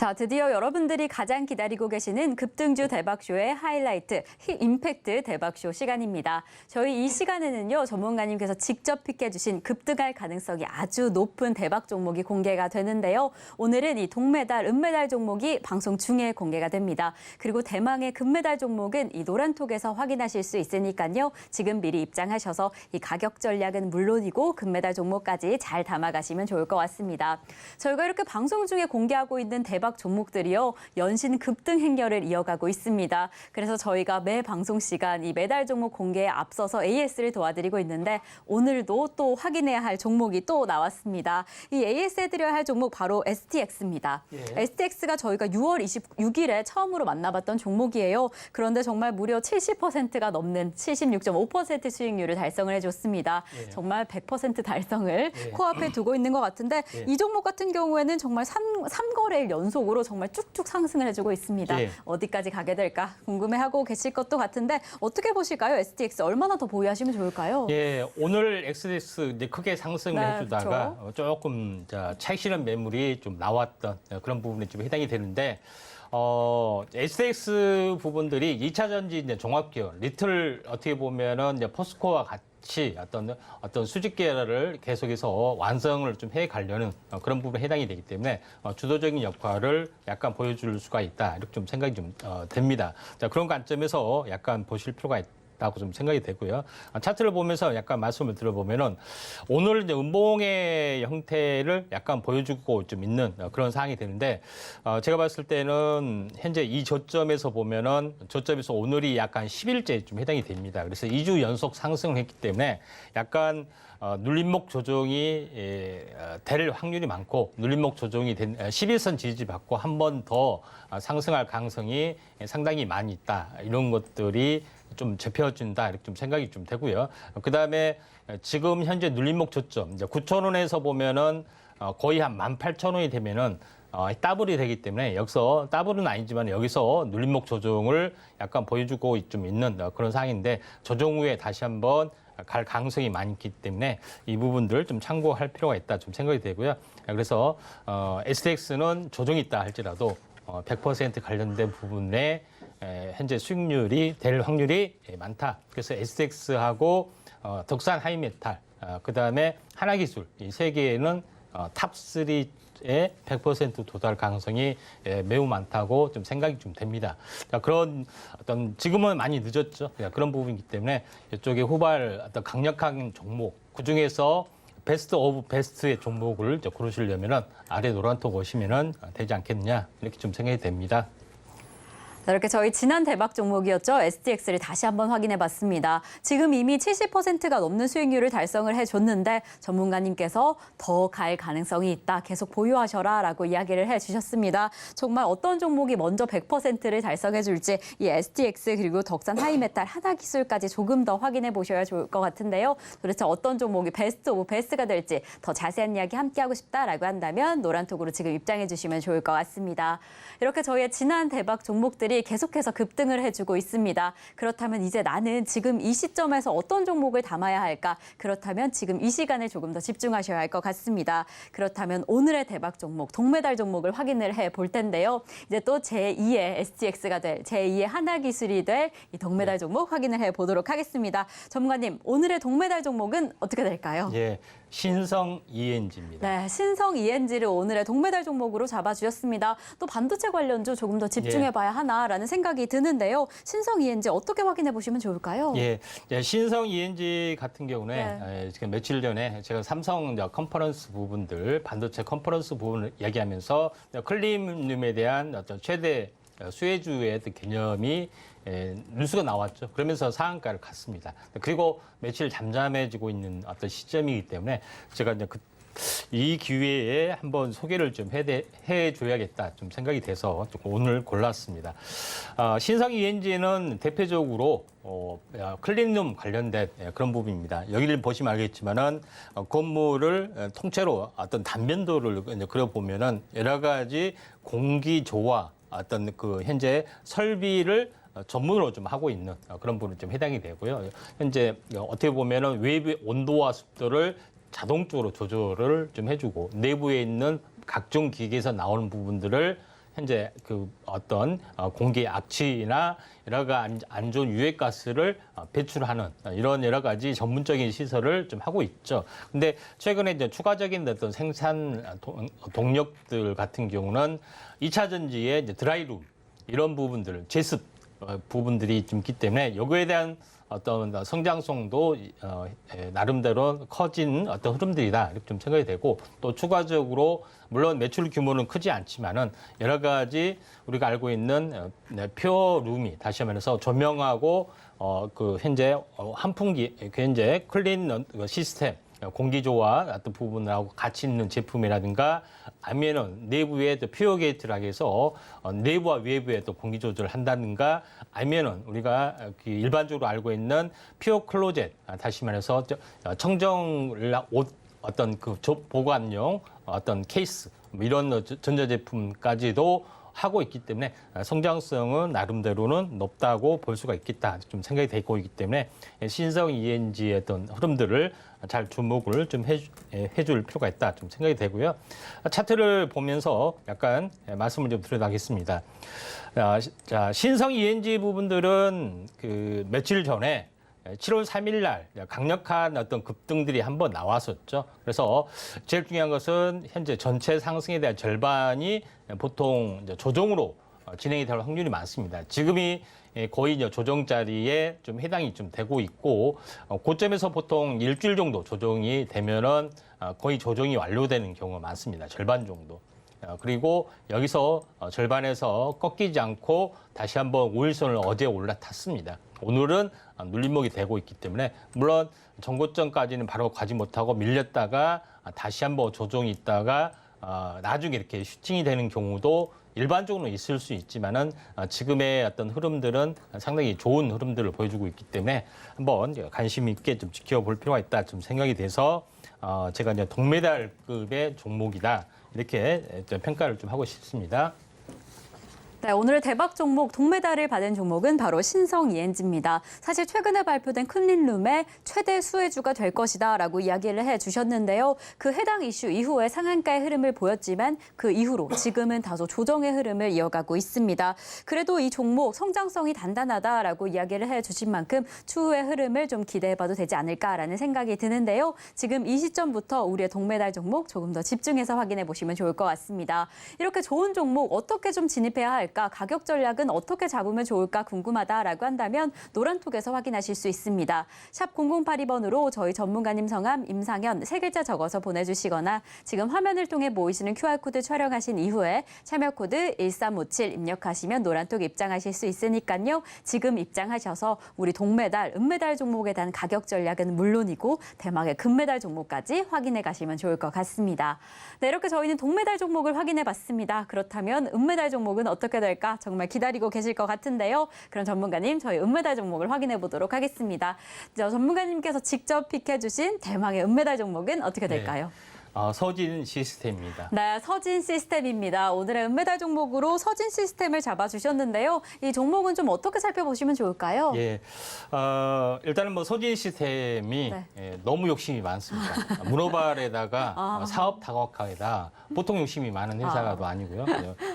자, 드디어 여러분들이 가장 기다리고 계시는 급등주 대박쇼의 하이라이트, 임팩트 대박쇼 시간입니다. 저희 이 시간에는요, 전문가님께서 직접 픽해주신 급등할 가능성이 아주 높은 대박 종목이 공개가 되는데요. 오늘은 이 동메달, 은메달 종목이 방송 중에 공개가 됩니다. 그리고 대망의 금메달 종목은 이 노란톡에서 확인하실 수 있으니까요. 지금 미리 입장하셔서 이 가격 전략은 물론이고 금메달 종목까지 잘 담아가시면 좋을 것 같습니다. 저희가 이렇게 방송 중에 공개하고 있는 대박 종목들이요, 연신 급등 행렬을 이어가고 있습니다. 그래서 저희가 매 방송 시간 이 메달 종목 공개에 앞서서 AS를 도와드리고 있는데 오늘도 또 확인해야 할 종목이 또 나왔습니다. 이 AS 해드려야 할 종목 바로 STX입니다. STX가 저희가 6월 26일에 처음으로 만나봤던 종목이에요. 그런데 정말 무려 70%가 넘는 76.5% 수익률을 달성을 해줬습니다. 정말 100% 달성을 코앞에 두고 있는 것 같은데 이 종목 같은 경우에는 정말 3거래일 연속 연속으로 정말 쭉쭉 상승을 해주고 있습니다. 예. 어디까지 가게 될까 궁금해하고 계실 것도 같은데 어떻게 보실까요? STX 얼마나 더 보유하시면 좋을까요? 예, 오늘 SDX 이제 크게 상승을 네, 해주다가 조금 차익 실현 매물이 좀 나왔던 그런 부분에 좀 해당이 되는데 SDX 부분들이 2차 전지 이제 종합기업 리틀 어떻게 보면은 이제 포스코와 같이 어떤 수직 계열을 계속해서 완성을 좀 해 가려는 그런 부분에 해당이 되기 때문에 주도적인 역할을 약간 보여줄 수가 있다 이렇게 좀 생각이 좀 됩니다. 자, 그런 관점에서 약간 보실 필요가 있다고 좀 생각이 되고요. 차트를 보면서 약간 말씀을 들어보면은 오늘 이제 음봉의 형태를 약간 보여주고 좀 있는 그런 상황이 되는데 제가 봤을 때는 현재 이 저점에서 보면은 저점에서 오늘이 약간 10일째 좀 해당이 됩니다. 그래서 2주 연속 상승을 했기 때문에 약간 눌림목 조정이 될 확률이 많고 눌림목 조정이 된 11선 지지 받고 한 번 더 상승할 가능성이 상당히 많이 있다. 이런 것들이 좀 접혀진다 이렇게 좀 생각이 좀 되고요. 그다음에 지금 현재 눌림목 저점 이제 9,000원에서 보면은 거의 한 18,000원이 되면은 더블이 되기 때문에 여기서 더블은 아니지만 여기서 눌림목 조정을 약간 보여주고 좀 있는 그런 상황인데 조정 후에 다시 한번 갈 가능성이 많기 때문에 이 부분들 좀 참고할 필요가 있다 좀 생각이 되고요. 그래서 STX는 조정이 있다 할지라도 100% 관련된 부분에 현재 수익률이 될 확률이 많다. 그래서 STX하고 덕산 하이메탈, 그다음에 하나기술 이 세 개는 탑3에 100% 도달 가능성이 매우 많다고 좀 생각이 좀 됩니다. 그런 어떤 지금은 많이 늦었죠. 그런 부분이기 때문에 이쪽에 후발 어떤 강력한 종목 그 중에서 베스트 오브 베스트의 종목을 고르시려면은 아래 노란톡 오시면은 되지 않겠느냐 이렇게 좀 생각이 됩니다. 자, 이렇게 저희 지난 대박 종목이었죠. STX를 다시 한번 확인해 봤습니다. 지금 이미 70%가 넘는 수익률을 달성을 해줬는데 전문가님께서 더 갈 가능성이 있다. 계속 보유하셔라 라고 이야기를 해주셨습니다. 정말 어떤 종목이 먼저 100%를 달성해 줄지 이 STX 그리고 덕산 하이메탈 하나기술까지 조금 더 확인해 보셔야 좋을 것 같은데요. 도대체 어떤 종목이 베스트 오브 베스트가 될지 더 자세한 이야기 함께하고 싶다라고 한다면 노란톡으로 지금 입장해 주시면 좋을 것 같습니다. 이렇게 저희의 지난 대박 종목들이 계속해서 급등을 해주고 있습니다. 그렇다면 이제 나는 지금 이 시점에서 어떤 종목을 담아야 할까? 그렇다면 지금 이 시간을 조금 더 집중하셔야 할 것 같습니다. 그렇다면 오늘의 대박 종목, 동메달 종목을 확인을 해볼 텐데요. 이제 또 제2의 STX가 될, 제2의 하나기술이 될 이 동메달 종목 확인을 해보도록 하겠습니다. 전문가님, 오늘의 동메달 종목은 어떻게 될까요? 예, 신성 ENG입니다. 네, 신성 ENG를 오늘의 동메달 종목으로 잡아주셨습니다. 또 반도체 관련주 조금 더 집중해봐야 하나라는 생각이 드는데요. 신성 ENG 어떻게 확인해 보시면 좋을까요? 예, 신성 ENG 같은 경우는 지금 며칠 전에 제가 삼성 컨퍼런스 부분들, 반도체 컨퍼런스 부분을 얘기하면서 클린룸에 대한 어떤 최대 수혜주의 어떤 개념이 뉴스가 나왔죠. 그러면서 상한가를 갔습니다. 그리고 며칠 잠잠해지고 있는 어떤 시점이기 때문에 제가 이제 이 기회에 한번 소개를 좀 해줘야겠다 좀 생각이 돼서 오늘 골랐습니다. 신성 ENG는 대표적으로 클린룸 관련된 그런 부분입니다. 여기를 보시면 알겠지만은 건물을 통째로 어떤 단면도를 그려보면은 여러 가지 공기조와 어떤 그 현재 설비를 전문으로 좀 하고 있는 그런 부분이 좀 해당이 되고요. 현재 어떻게 보면은 외부 온도와 습도를 자동적으로 조절을 좀 해주고 내부에 있는 각종 기기에서 나오는 부분들을 현재 그 어떤 공기 악취나 여러 가지 안 좋은 유해가스를 배출하는 이런 여러 가지 전문적인 시설을 좀 하고 있죠. 근데 최근에 이제 추가적인 어떤 생산 동력들 같은 경우는 2차 전지의 이제 드라이룸 이런 부분들, 제습 부분들이 좀 있기 때문에 여기에 대한 어떤 성장성도 나름대로 커진 어떤 흐름들이다 이렇게 좀 생각이 되고 또 추가적으로 물론 매출 규모는 크지 않지만은 여러 가지 우리가 알고 있는 퓨어룸이 다시 말해서 조명하고 그 현재 환풍기 현재 클린 시스템 공기조와 어떤 부분하고 같이 있는 제품이라든가 아니면은 내부에 또 퓨어 게이트라고 해서 내부와 외부에 또 공기 조절을 한다든가 아니면은 우리가 일반적으로 알고 있는 퓨어 클로젯 다시 말해서 청정을 옷 어떤 그 보관용 어떤 케이스 뭐 이런 전자제품까지도 하고 있기 때문에 성장성은 나름대로는 높다고 볼 수가 있겠다 좀 생각이 되고 있기 때문에 신성 ENG의 어떤 흐름들을 잘 주목을 좀 해줄 필요가 있다 좀 생각이 되고요. 차트를 보면서 약간 말씀을 좀 드려야겠습니다. 자, 신성 ENG 부분들은 그 며칠 전에 7월 3일 날 강력한 어떤 급등들이 한번 나왔었죠. 그래서 제일 중요한 것은 현재 전체 상승에 대한 절반이 보통 이제 조정으로 진행이 될 확률이 많습니다. 지금이 거의 이제 조정 자리에 좀 해당이 좀 되고 있고 고점에서 보통 일주일 정도 조정이 되면은 거의 조정이 완료되는 경우가 많습니다. 절반 정도. 그리고 여기서 절반에서 꺾이지 않고 다시 한번 5일선을 어제 올라탔습니다. 오늘은 눌림목이 되고 있기 때문에 물론 전고점까지는 바로 가지 못하고 밀렸다가 다시 한번 조정이 있다가 나중에 이렇게 슈팅이 되는 경우도 일반적으로 있을 수 있지만은 지금의 어떤 흐름들은 상당히 좋은 흐름들을 보여주고 있기 때문에 한번 관심 있게 좀 지켜볼 필요가 있다 좀 생각이 돼서 제가 이제 동메달급의 종목이다 이렇게 좀 평가를 좀 하고 싶습니다. 네, 오늘의 대박 종목 동메달을 받은 종목은 바로 신성 ENG입니다. 사실 최근에 발표된 클린룸의 최대 수혜주가 될 것이다라고 이야기를 해주셨는데요. 그 해당 이슈 이후에 상한가의 흐름을 보였지만 그 이후로 지금은 다소 조정의 흐름을 이어가고 있습니다. 그래도 이 종목 성장성이 단단하다라고 이야기를 해주신 만큼 추후의 흐름을 좀 기대해봐도 되지 않을까라는 생각이 드는데요. 지금 이 시점부터 우리의 동메달 종목 조금 더 집중해서 확인해 보시면 좋을 것 같습니다. 이렇게 좋은 종목 어떻게 좀 진입해야 할까? 가격 전략은 어떻게 잡으면 좋을까 궁금하다라고 한다면 노란톡에서 확인하실 수 있습니다. 샵 0082번으로 저희 전문가님 성함 임상현 세 글자 적어서 보내주시거나 지금 화면을 통해 보이시는 QR코드 촬영하신 이후에 참여코드 1357 입력하시면 노란톡 입장하실 수 있으니까요. 지금 입장하셔서 우리 동메달, 은메달 종목에 대한 가격 전략은 물론이고 대망의 금메달 종목까지 확인해 가시면 좋을 것 같습니다. 네, 이렇게 저희는 동메달 종목을 확인해 봤습니다. 그렇다면 은메달 종목은 어떻게 될까 정말 기다리고 계실 것 같은데요. 그럼 전문가님 저희 은메달 종목을 확인해 보도록 하겠습니다. 전문가님께서 직접 픽해 주신 대망의 은메달 종목은 어떻게 될까요? 서진 시스템입니다. 네, 서진 시스템입니다. 오늘의 은메달 종목으로 서진 시스템을 잡아주셨는데요. 이 종목은 좀 어떻게 살펴보시면 좋을까요? 예, 일단은 뭐 서진 시스템이 너무 욕심이 많습니다. 문어발에다가 사업 다각화에다 보통 욕심이 많은 회사가 또 아니고요.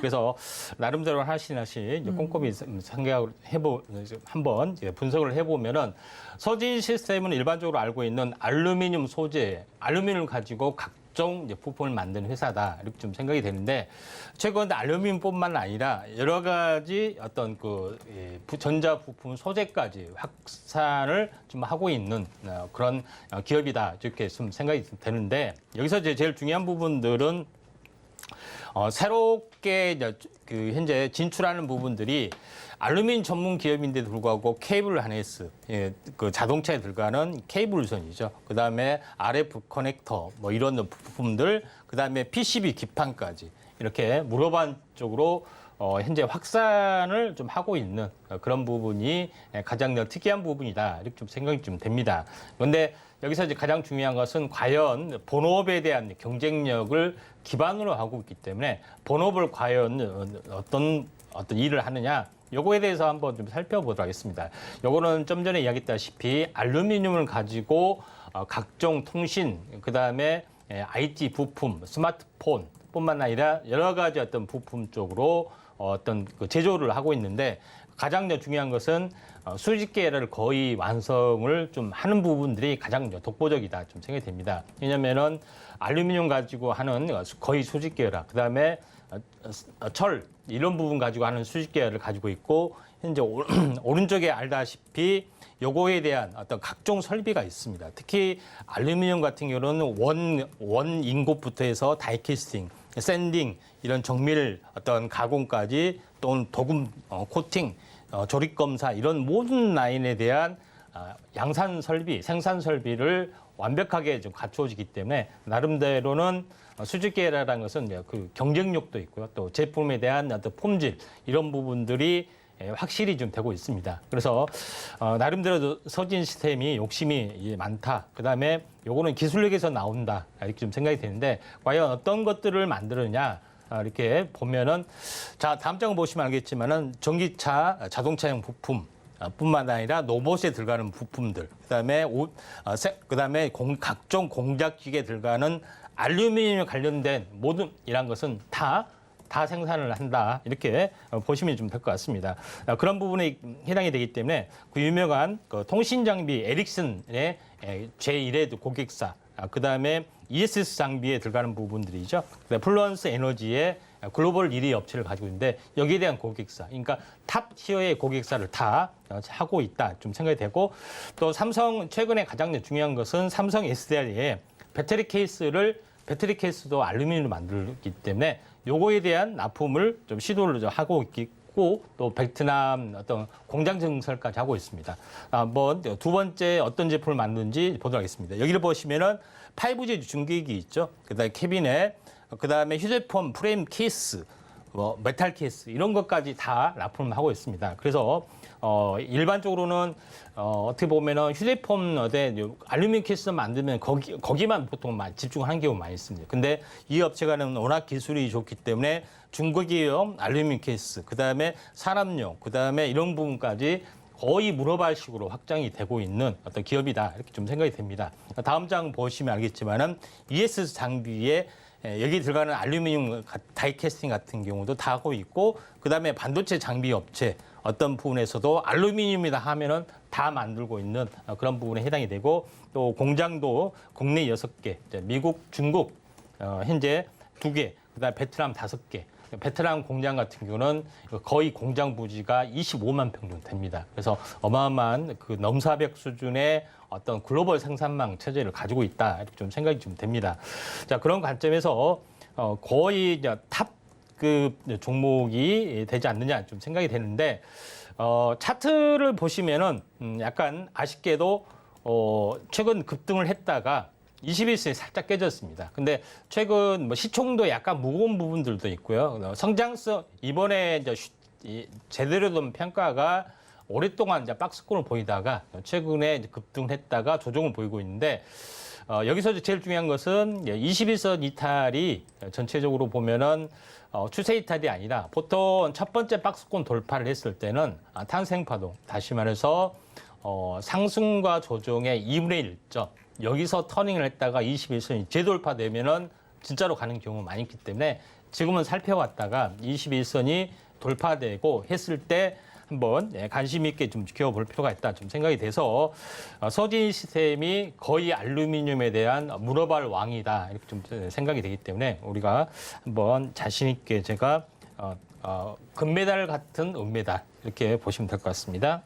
그래서 나름대로 하나씩 이제 꼼꼼히 생각을 한번 이제 분석을 해보면은 서진 시스템은 일반적으로 알고 있는 알루미늄 소재, 알루미늄을 가지고 각종 이제 부품을 만드는 회사다 이렇게 좀 생각이 되는데 최근 알루미늄뿐만 아니라 여러 가지 어떤 그 전자 부품 소재까지 확산을 좀 하고 있는 그런 기업이다 이렇게 좀 생각이 되는데 여기서 이제 제일 중요한 부분들은 새롭게 이제 그 현재 진출하는 부분들이 알루미늄 전문 기업인데도 불구하고 케이블 하네스, 그 자동차에 들어가는 케이블선이죠. 그다음에 RF 커넥터, 뭐 이런 부품들, 그다음에 PCB 기판까지 이렇게 무로반 쪽으로 현재 확산을 좀 하고 있는 그런 부분이 가장 특이한 부분이다 이렇게 좀 생각이 좀 됩니다. 그런데 여기서 이제 가장 중요한 것은 과연 본업에 대한 경쟁력을 기반으로 하고 있기 때문에 본업을 과연 어떤 일을 하느냐 요거에 대해서 한번 좀 살펴보도록 하겠습니다. 요거는 좀 전에 이야기했다시피 알루미늄을 가지고 각종 통신, 그다음에 IT 부품, 스마트폰 뿐만 아니라 여러 가지 어떤 부품 쪽으로 어떤 그 제조를 하고 있는데 가장 중요한 것은 수직 계열을 거의 완성을 좀 하는 부분들이 가장 독보적이다 좀 생각이 됩니다. 왜냐면은 알루미늄 가지고 하는 거의 수직 계열, 그다음에 철 이런 부분 가지고 하는 수직 계열을 가지고 있고 현재 오른쪽에 알다시피 요거에 대한 어떤 각종 설비가 있습니다. 특히 알루미늄 같은 경우는 원 인고부터 해서 다이캐스팅, 샌딩 이런 정밀 어떤 가공까지 또는 도금 코팅, 조립 검사 이런 모든 라인에 대한 양산 설비, 생산 설비를 완벽하게 좀 갖추어지기 때문에 나름대로는 수직 계열이라는 것은 그 경쟁력도 있고요. 또 제품에 대한 어떤 품질 이런 부분들이 확실히 좀 되고 있습니다. 그래서 나름대로 서진 시스템이 욕심이 많다. 그다음에 요거는 기술력에서 나온다. 이렇게 좀 생각이 되는데 과연 어떤 것들을 만들느냐 이렇게 보면은 자 다음 장을 보시면 알겠지만은 전기차, 자동차용 부품 뿐만 아니라 로봇에 들어가는 부품들, 그다음에 각종 공작기계에 들어가는 알루미늄에 관련된 모든 이런 것은 다 생산을 한다 이렇게 보시면 좀 될 것 같습니다. 그런 부분에 해당이 되기 때문에 그 유명한 그 통신 장비 에릭슨의 제1의 고객사, 그다음에 ESS 장비에 들어가는 부분들이죠. 플루언스 에너지의 글로벌 1위 업체를 가지고 있는데 여기에 대한 고객사, 그러니까 탑 티어의 고객사를 다 하고 있다 좀 생각이 되고 또 삼성 최근에 가장 중요한 것은 삼성 SDI의 배터리 케이스도 알루미늄으로 만들기 때문에 요거에 대한 납품을 좀 시도를 좀 하고 있고 또 베트남 어떤 공장 증설까지 하고 있습니다. 한번 두 번째 어떤 제품을 만드는지 보도록 하겠습니다. 여기를 보시면은 5G 중계기 있죠. 그다음에 캐비넷, 그다음에 휴대폰 프레임 케이스, 메탈 케이스 이런 것까지 다 납품을 하고 있습니다. 그래서 일반적으로는 어떻게 보면은 휴대폰 알루미늄 케이스 만들면 거기만 보통 집중하는 경우가 많이 있습니다. 근데 이 업체가는 워낙 기술이 좋기 때문에 중국이용 알루미늄 케이스, 그다음에 산업용, 그다음에 이런 부분까지 거의 물어발식으로 확장이 되고 있는 어떤 기업이다 이렇게 좀 생각이 됩니다. 다음 장 보시면 알겠지만은 ESS 장비에 여기 들어가는 알루미늄 다이캐스팅 같은 경우도 다 하고 있고 그다음에 반도체 장비 업체 어떤 부분에서도 알루미늄이다 하면은 다 만들고 있는 그런 부분에 해당이 되고 또 공장도 국내 6개, 미국, 중국 현재 2개, 그다음에 베트남 5개. 베트남 공장 같은 경우는 거의 공장 부지가 25만 평 정도 됩니다. 그래서 어마어마한 그 넘사벽 수준의 어떤 글로벌 생산망 체제를 가지고 있다 이렇게 좀 생각이 좀 됩니다. 자 그런 관점에서 거의 탑급 종목이 되지 않느냐 좀 생각이 되는데 차트를 보시면은 약간 아쉽게도 최근 급등을 했다가 21선이 살짝 깨졌습니다. 근데 최근 시총도 약간 무거운 부분들도 있고요. 성장성 이번에 제대로 된 평가가 오랫동안 박스권을 보이다가 최근에 급등했다가 조정을 보이고 있는데 여기서 제일 중요한 것은 21선 이탈이 전체적으로 보면은 추세 이탈이 아니라 보통 첫 번째 박스권 돌파를 했을 때는 탄생파동, 다시 말해서 상승과 조정의 2분의 1점. 여기서 터닝을 했다가 21선이 재돌파되면은 진짜로 가는 경우가 많이 있기 때문에 지금은 살펴봤다가 21선이 돌파되고 했을 때 한번 관심 있게 좀 지켜볼 필요가 있다 좀 생각이 돼서 서진 시스템이 거의 알루미늄에 대한 물어발 왕이다 이렇게 좀 생각이 되기 때문에 우리가 한번 자신 있게 제가 금메달 같은 은메달 이렇게 보시면 될 것 같습니다.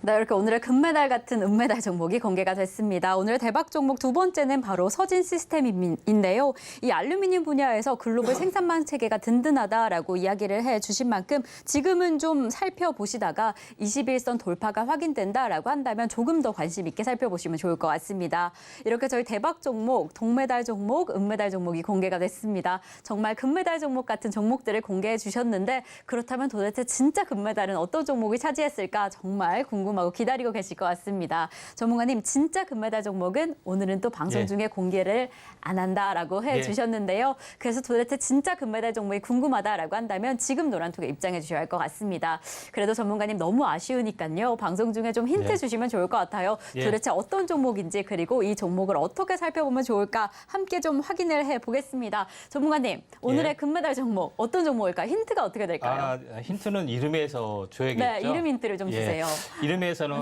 네, 이렇게 오늘의 금메달 같은 은메달 종목이 공개가 됐습니다. 오늘의 대박 종목 두 번째는 바로 서진 시스템인데요. 이 알루미늄 분야에서 글로벌 생산망 체계가 든든하다라고 이야기를 해주신 만큼 지금은 좀 살펴보시다가 21선 돌파가 확인된다라고 한다면 조금 더 관심 있게 살펴보시면 좋을 것 같습니다. 이렇게 저희 대박 종목, 동메달 종목, 은메달 종목이 공개가 됐습니다. 정말 금메달 종목 같은 종목들을 공개해 주셨는데 그렇다면 도대체 진짜 금메달은 어떤 종목이 차지했을까 정말 궁금합니다. 하고 기다리고 계실 것 같습니다. 전문가님, 진짜 금메달 종목은 오늘은 또 방송 중에 공개를 안 한다라고 해주셨는데요. 그래서 도대체 진짜 금메달 종목이 궁금하다라고 한다면 지금 노란톡에 입장해 주셔야 할 것 같습니다. 그래도 전문가님 너무 아쉬우니까요. 방송 중에 좀 힌트 주시면 좋을 것 같아요. 도대체 어떤 종목인지 그리고 이 종목을 어떻게 살펴보면 좋을까 함께 좀 확인을 해보겠습니다. 전문가님, 오늘의 금메달 종목 어떤 종목일까요? 힌트가 어떻게 될까요? 힌트는 이름에서 줘야겠죠. 네, 이름 힌트를 좀 주세요. 이름에서는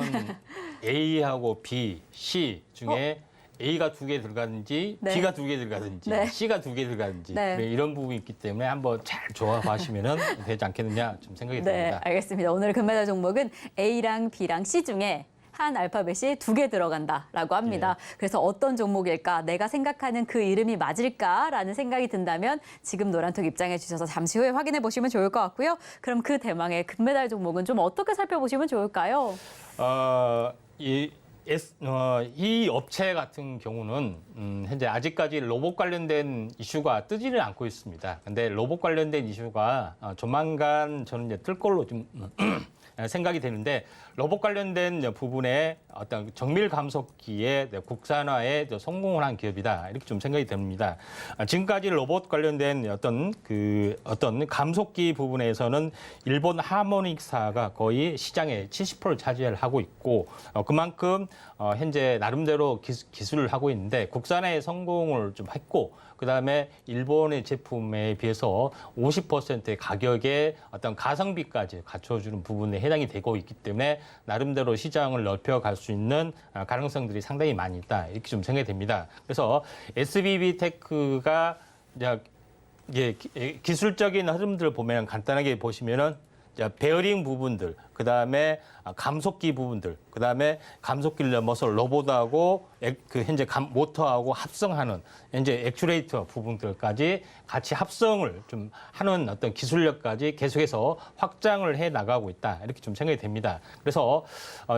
A하고 B, C 중에 A가 2개 들어가든지 B가 2개 들어가든지 C가 2개 들어가든지 이런 부분이 있기 때문에 한번 잘 조합하시면 되지 않겠느냐 좀 생각이 듭니다. 네, 알겠습니다. 오늘 금메달 종목은 A랑 B랑 C 중에 한 알파벳이 2개 들어간다라고 합니다. 그래서 어떤 종목일까, 내가 생각하는 그 이름이 맞을까라는 생각이 든다면 지금 노란톡 입장해 주셔서 잠시 후에 확인해 보시면 좋을 것 같고요. 그럼 그 대망의 금메달 종목은 좀 어떻게 살펴보시면 좋을까요? 이 업체 같은 경우는 현재 아직까지 로봇 관련된 이슈가 뜨지는 않고 있습니다. 근데 로봇 관련된 이슈가 조만간 저는 이제 뜰 걸로 좀 생각이 되는데, 로봇 관련된 부분에 어떤 정밀 감속기의 국산화에 성공을 한 기업이다, 이렇게 좀 생각이 됩니다. 지금까지 로봇 관련된 어떤 감속기 부분에서는 일본 하모닉사가 거의 시장의 70%를 차지를 하고 있고, 그만큼 현재 나름대로 기술을 하고 있는데 국산화에 성공을 좀 했고, 그다음에 일본의 제품에 비해서 50%의 가격의 어떤 가성비까지 갖춰주는 부분에 해당이 되고 있기 때문에 나름대로 시장을 넓혀갈 수 있는 가능성들이 상당히 많이 있다, 이렇게 좀 생각이 됩니다. 그래서 SBB테크가 이제 기술적인 흐름들을 보면 간단하게 보시면은 베어링 부분들, 그다음에 감속기 부분들, 그다음에 감속기를 넘어서 로봇하고 현재 모터하고 합성하는 이제 액추레이터 부분들까지 같이 합성을 좀 하는 어떤 기술력까지 계속해서 확장을 해 나가고 있다, 이렇게 좀 생각이 됩니다. 그래서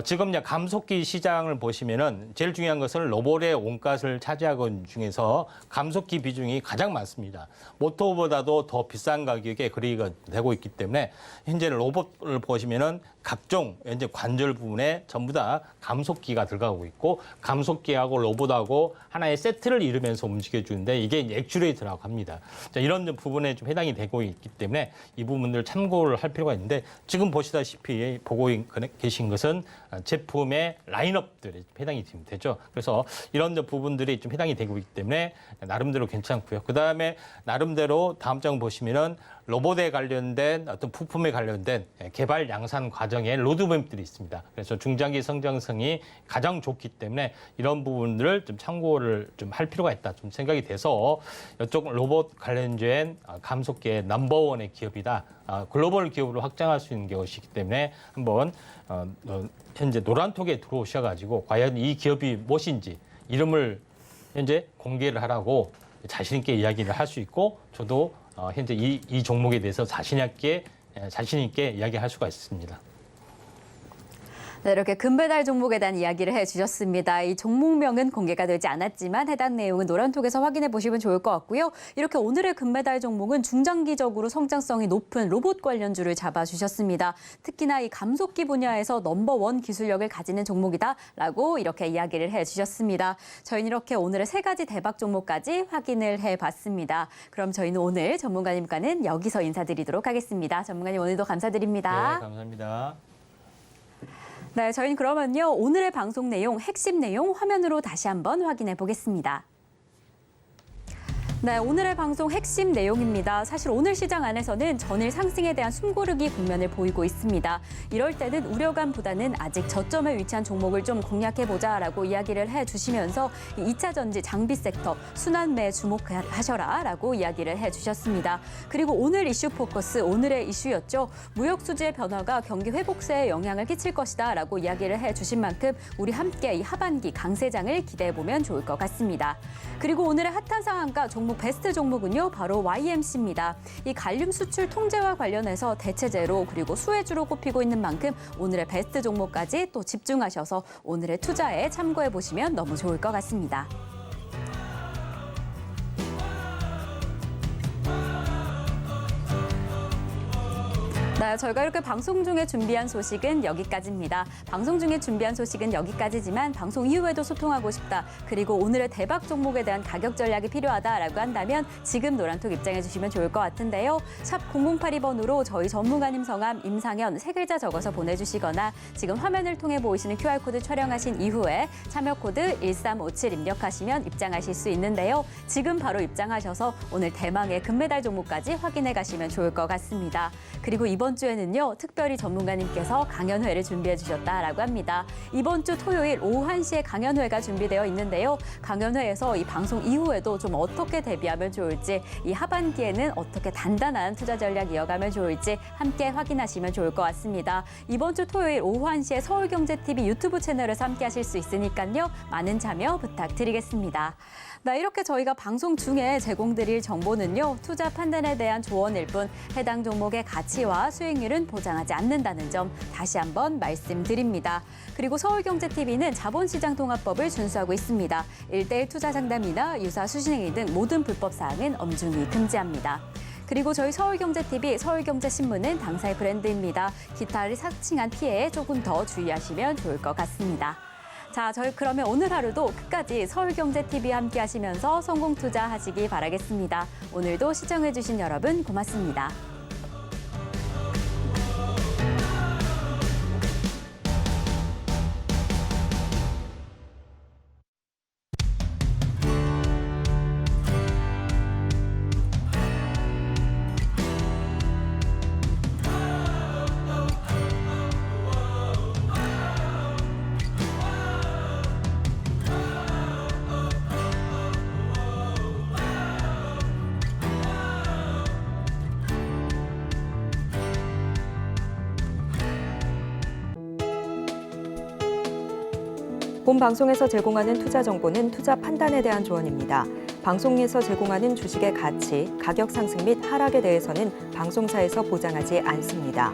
지금 감속기 시장을 보시면은 제일 중요한 것은 로봇의 온갖을 차지하고 있는 중에서 감속기 비중이 가장 많습니다. 모터보다도 더 비싼 가격에 거래가 되고 있기 때문에 현재 로봇을 보시면은 각종 이제 관절 부분에 전부 다 감속기가 들어가고 있고, 감속기하고 로봇하고 하나의 세트를 이루면서 움직여주는데 이게 이제 액추레이터라고 합니다. 자, 이런 부분에 좀 해당이 되고 있기 때문에 이 부분들 참고를 할 필요가 있는데, 지금 보시다시피 보고 계신 것은 제품의 라인업들이 해당이 되죠. 그래서 이런 부분들이 좀 해당이 되고 있기 때문에 나름대로 괜찮고요. 그 다음에 나름대로 다음 장 보시면은 로봇에 관련된 어떤 부품에 관련된 개발 양산 과정에 로드맵들이 있습니다. 그래서 중장기 성장성이 가장 좋기 때문에 이런 부분들을 좀 참고를 좀 할 필요가 있다, 좀 생각이 돼서 이쪽 로봇 관련된 감속기의 넘버원의 기업이다, 글로벌 기업으로 확장할 수 있는 것이기 때문에 한번 현재 노란톡에 들어오셔가지고 과연 이 기업이 무엇인지 이름을 현재 공개를 하라고 자신 있게 이야기를 할 수 있고, 저도 현재 이 종목에 대해서 자신 있게 이야기할 수가 있습니다. 네, 이렇게 금메달 종목에 대한 이야기를 해주셨습니다. 이 종목명은 공개가 되지 않았지만 해당 내용은 노란톡에서 확인해 보시면 좋을 것 같고요. 이렇게 오늘의 금메달 종목은 중장기적으로 성장성이 높은 로봇 관련주를 잡아주셨습니다. 특히나 이 감속기 분야에서 넘버원 기술력을 가지는 종목이다라고 이렇게 이야기를 해주셨습니다. 저희는 이렇게 오늘의 세 가지 대박 종목까지 확인을 해봤습니다. 그럼 저희는 오늘 전문가님과는 여기서 인사드리도록 하겠습니다. 전문가님, 오늘도 감사드립니다. 네, 감사합니다. 네, 저희는 그러면요, 오늘의 방송 내용, 핵심 내용 화면으로 다시 한번 확인해 보겠습니다. 네, 오늘의 방송 핵심 내용입니다. 사실 오늘 시장 안에서는 전일 상승에 대한 숨고르기 국면을 보이고 있습니다. 이럴 때는 우려감보다는 아직 저점에 위치한 종목을 좀 공략해보자라고 이야기를 해주시면서 2차 전지 장비 섹터 순환매에 주목하셔라라고 이야기를 해주셨습니다. 그리고 오늘 이슈 포커스, 오늘의 이슈였죠. 무역 수지의 변화가 경기 회복세에 영향을 끼칠 것이다라고 이야기를 해주신 만큼 우리 함께 이 하반기 강세장을 기대해보면 좋을 것 같습니다. 그리고 오늘의 핫한 상한가 종목 베스트 종목은요, 바로 YMC입니다. 이 갈륨 수출 통제와 관련해서 대체제로 그리고 수혜주로 꼽히고 있는 만큼 오늘의 베스트 종목까지 또 집중하셔서 오늘의 투자에 참고해 보시면 너무 좋을 것 같습니다. 네, 저희가 이렇게 방송 중에 준비한 소식은 여기까지입니다. 방송 중에 준비한 소식은 여기까지지만 방송 이후에도 소통하고 싶다. 그리고 오늘의 대박 종목에 대한 가격 전략이 필요하다라고 한다면 지금 노란톡 입장해 주시면 좋을 것 같은데요. 샵 0082번으로 저희 전문가님 성함 임상현 세 글자 적어서 보내주시거나 지금 화면을 통해 보이시는 QR코드 촬영하신 이후에 참여코드 1357 입력하시면 입장하실 수 있는데요. 지금 바로 입장하셔서 오늘 대망의 금메달 종목까지 확인해 가시면 좋을 것 같습니다. 그리고 이번 주에는요, 특별히 전문가님께서 강연회를 준비해 주셨다라고 합니다. 이번 주 토요일 오후 1시에 강연회가 준비되어 있는데요. 강연회에서 이 방송 이후에도 좀 어떻게 대비하면 좋을지, 이 하반기에는 어떻게 단단한 투자 전략 이어가면 좋을지 함께 확인하시면 좋을 것 같습니다. 이번 주 토요일 오후 1시에 서울경제TV 유튜브 채널에서 함께 하실 수 있으니까요. 많은 참여 부탁드리겠습니다. 네, 이렇게 저희가 방송 중에 제공드릴 정보는요, 투자 판단에 대한 조언일 뿐 해당 종목의 가치와 수익 수익률은 보장하지 않는다는 점 다시 한번 말씀드립니다. 그리고 서울경제TV는 자본시장통합법을 준수하고 있습니다. 1:1 투자 상담이나 유사 수신행위 등 모든 불법 사항은 엄중히 금지합니다. 그리고 저희 서울경제TV, 서울경제신문은 당사의 브랜드입니다. 기타를 사칭한 피해에 조금 더 주의하시면 좋을 것 같습니다. 자, 저희 그러면 오늘 하루도 끝까지 서울경제TV와 함께 하시면서 성공 투자하시기 바라겠습니다. 오늘도 시청해주신 여러분 고맙습니다. 본 방송에서 제공하는 투자 정보는 투자 판단에 대한 조언입니다. 방송에서 제공하는 주식의 가치, 가격 상승 및 하락에 대해서는 방송사에서 보장하지 않습니다.